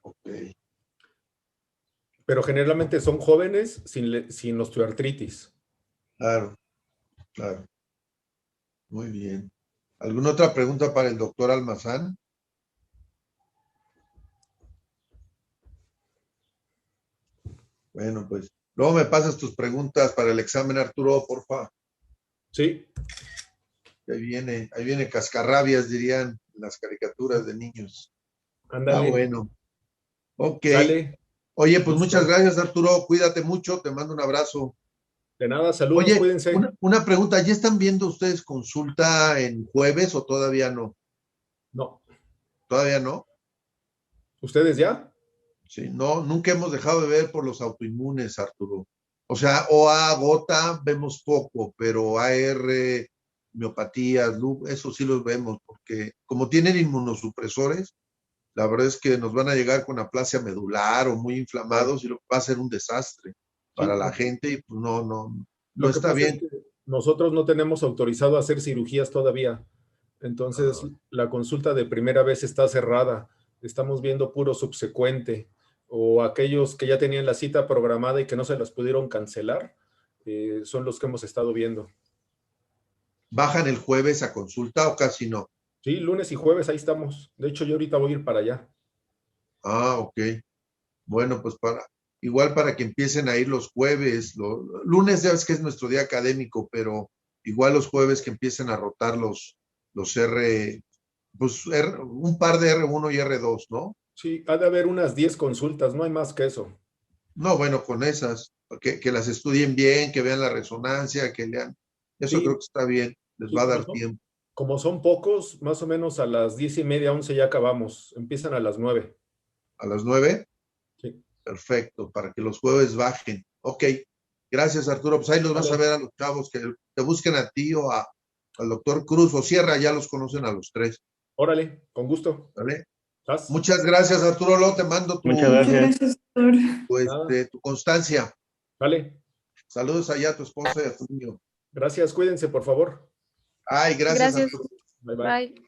Ok. Pero generalmente son jóvenes sin osteoartritis. Claro, claro. Muy bien. ¿Alguna otra pregunta para el doctor Almazán? Bueno, pues luego me pasas tus preguntas para el examen, Arturo, porfa. Sí. Ahí viene cascarrabias, dirían las caricaturas de niños. Ándale. Ah, bueno. Ok. Sale. Oye, pues Gusto. muchas gracias, Arturo. Cuídate mucho, te mando un abrazo. De nada, saludos, Oye, cuídense. una pregunta, ¿ya están viendo ustedes consulta en jueves o todavía no? No. ¿Todavía no? ¿Ustedes ya? Sí, no, nunca hemos dejado de ver por los autoinmunes, Arturo. O sea, OA, gota, vemos poco, pero AR, miopatías, eso sí los vemos, porque como tienen inmunosupresores, la verdad es que nos van a llegar con aplasia medular o muy inflamados y va a ser un desastre para la gente y pues no Lo que está pasa es bien. que nosotros no tenemos autorizado a hacer cirugías todavía. Entonces, la consulta de primera vez está cerrada. Estamos viendo puro subsecuente o aquellos que ya tenían la cita programada y que no se las pudieron cancelar, son los que hemos estado viendo. ¿Bajan el jueves a consulta o casi no? Sí, lunes y jueves ahí estamos. De hecho, yo ahorita voy a ir para allá. Ah, ok. Bueno, pues igual para que empiecen a ir los jueves, lunes ya ves que es nuestro día académico, pero igual los jueves que empiecen a rotar los un par de R1 y R2, ¿no? Sí, ha de haber unas 10 consultas, no hay más que eso. No, bueno, con esas, que las estudien bien, que vean la resonancia, que lean. Eso Sí, creo que está bien, les sí, va a dar tiempo. como son pocos, más o menos a las 10:30, 11 ya acabamos. Empiezan a las 9. ¿A las 9? Sí. Perfecto, para que los jueves bajen. Ok, gracias Arturo. Pues ahí los vas a ver a los chavos que te busquen a ti o al doctor Cruz o Sierra, ya los conocen a los 3. Órale, con gusto. ¿Vale? ¿Estás? Muchas gracias Arturo, luego te mando tu, Muchas Muchas gracias. gracias, doctor. tu constancia. Vale. Saludos allá a tu esposa y a tu niño. Gracias, cuídense, por favor. Ay, gracias Gracias. Arturo. Bye, bye. Bye.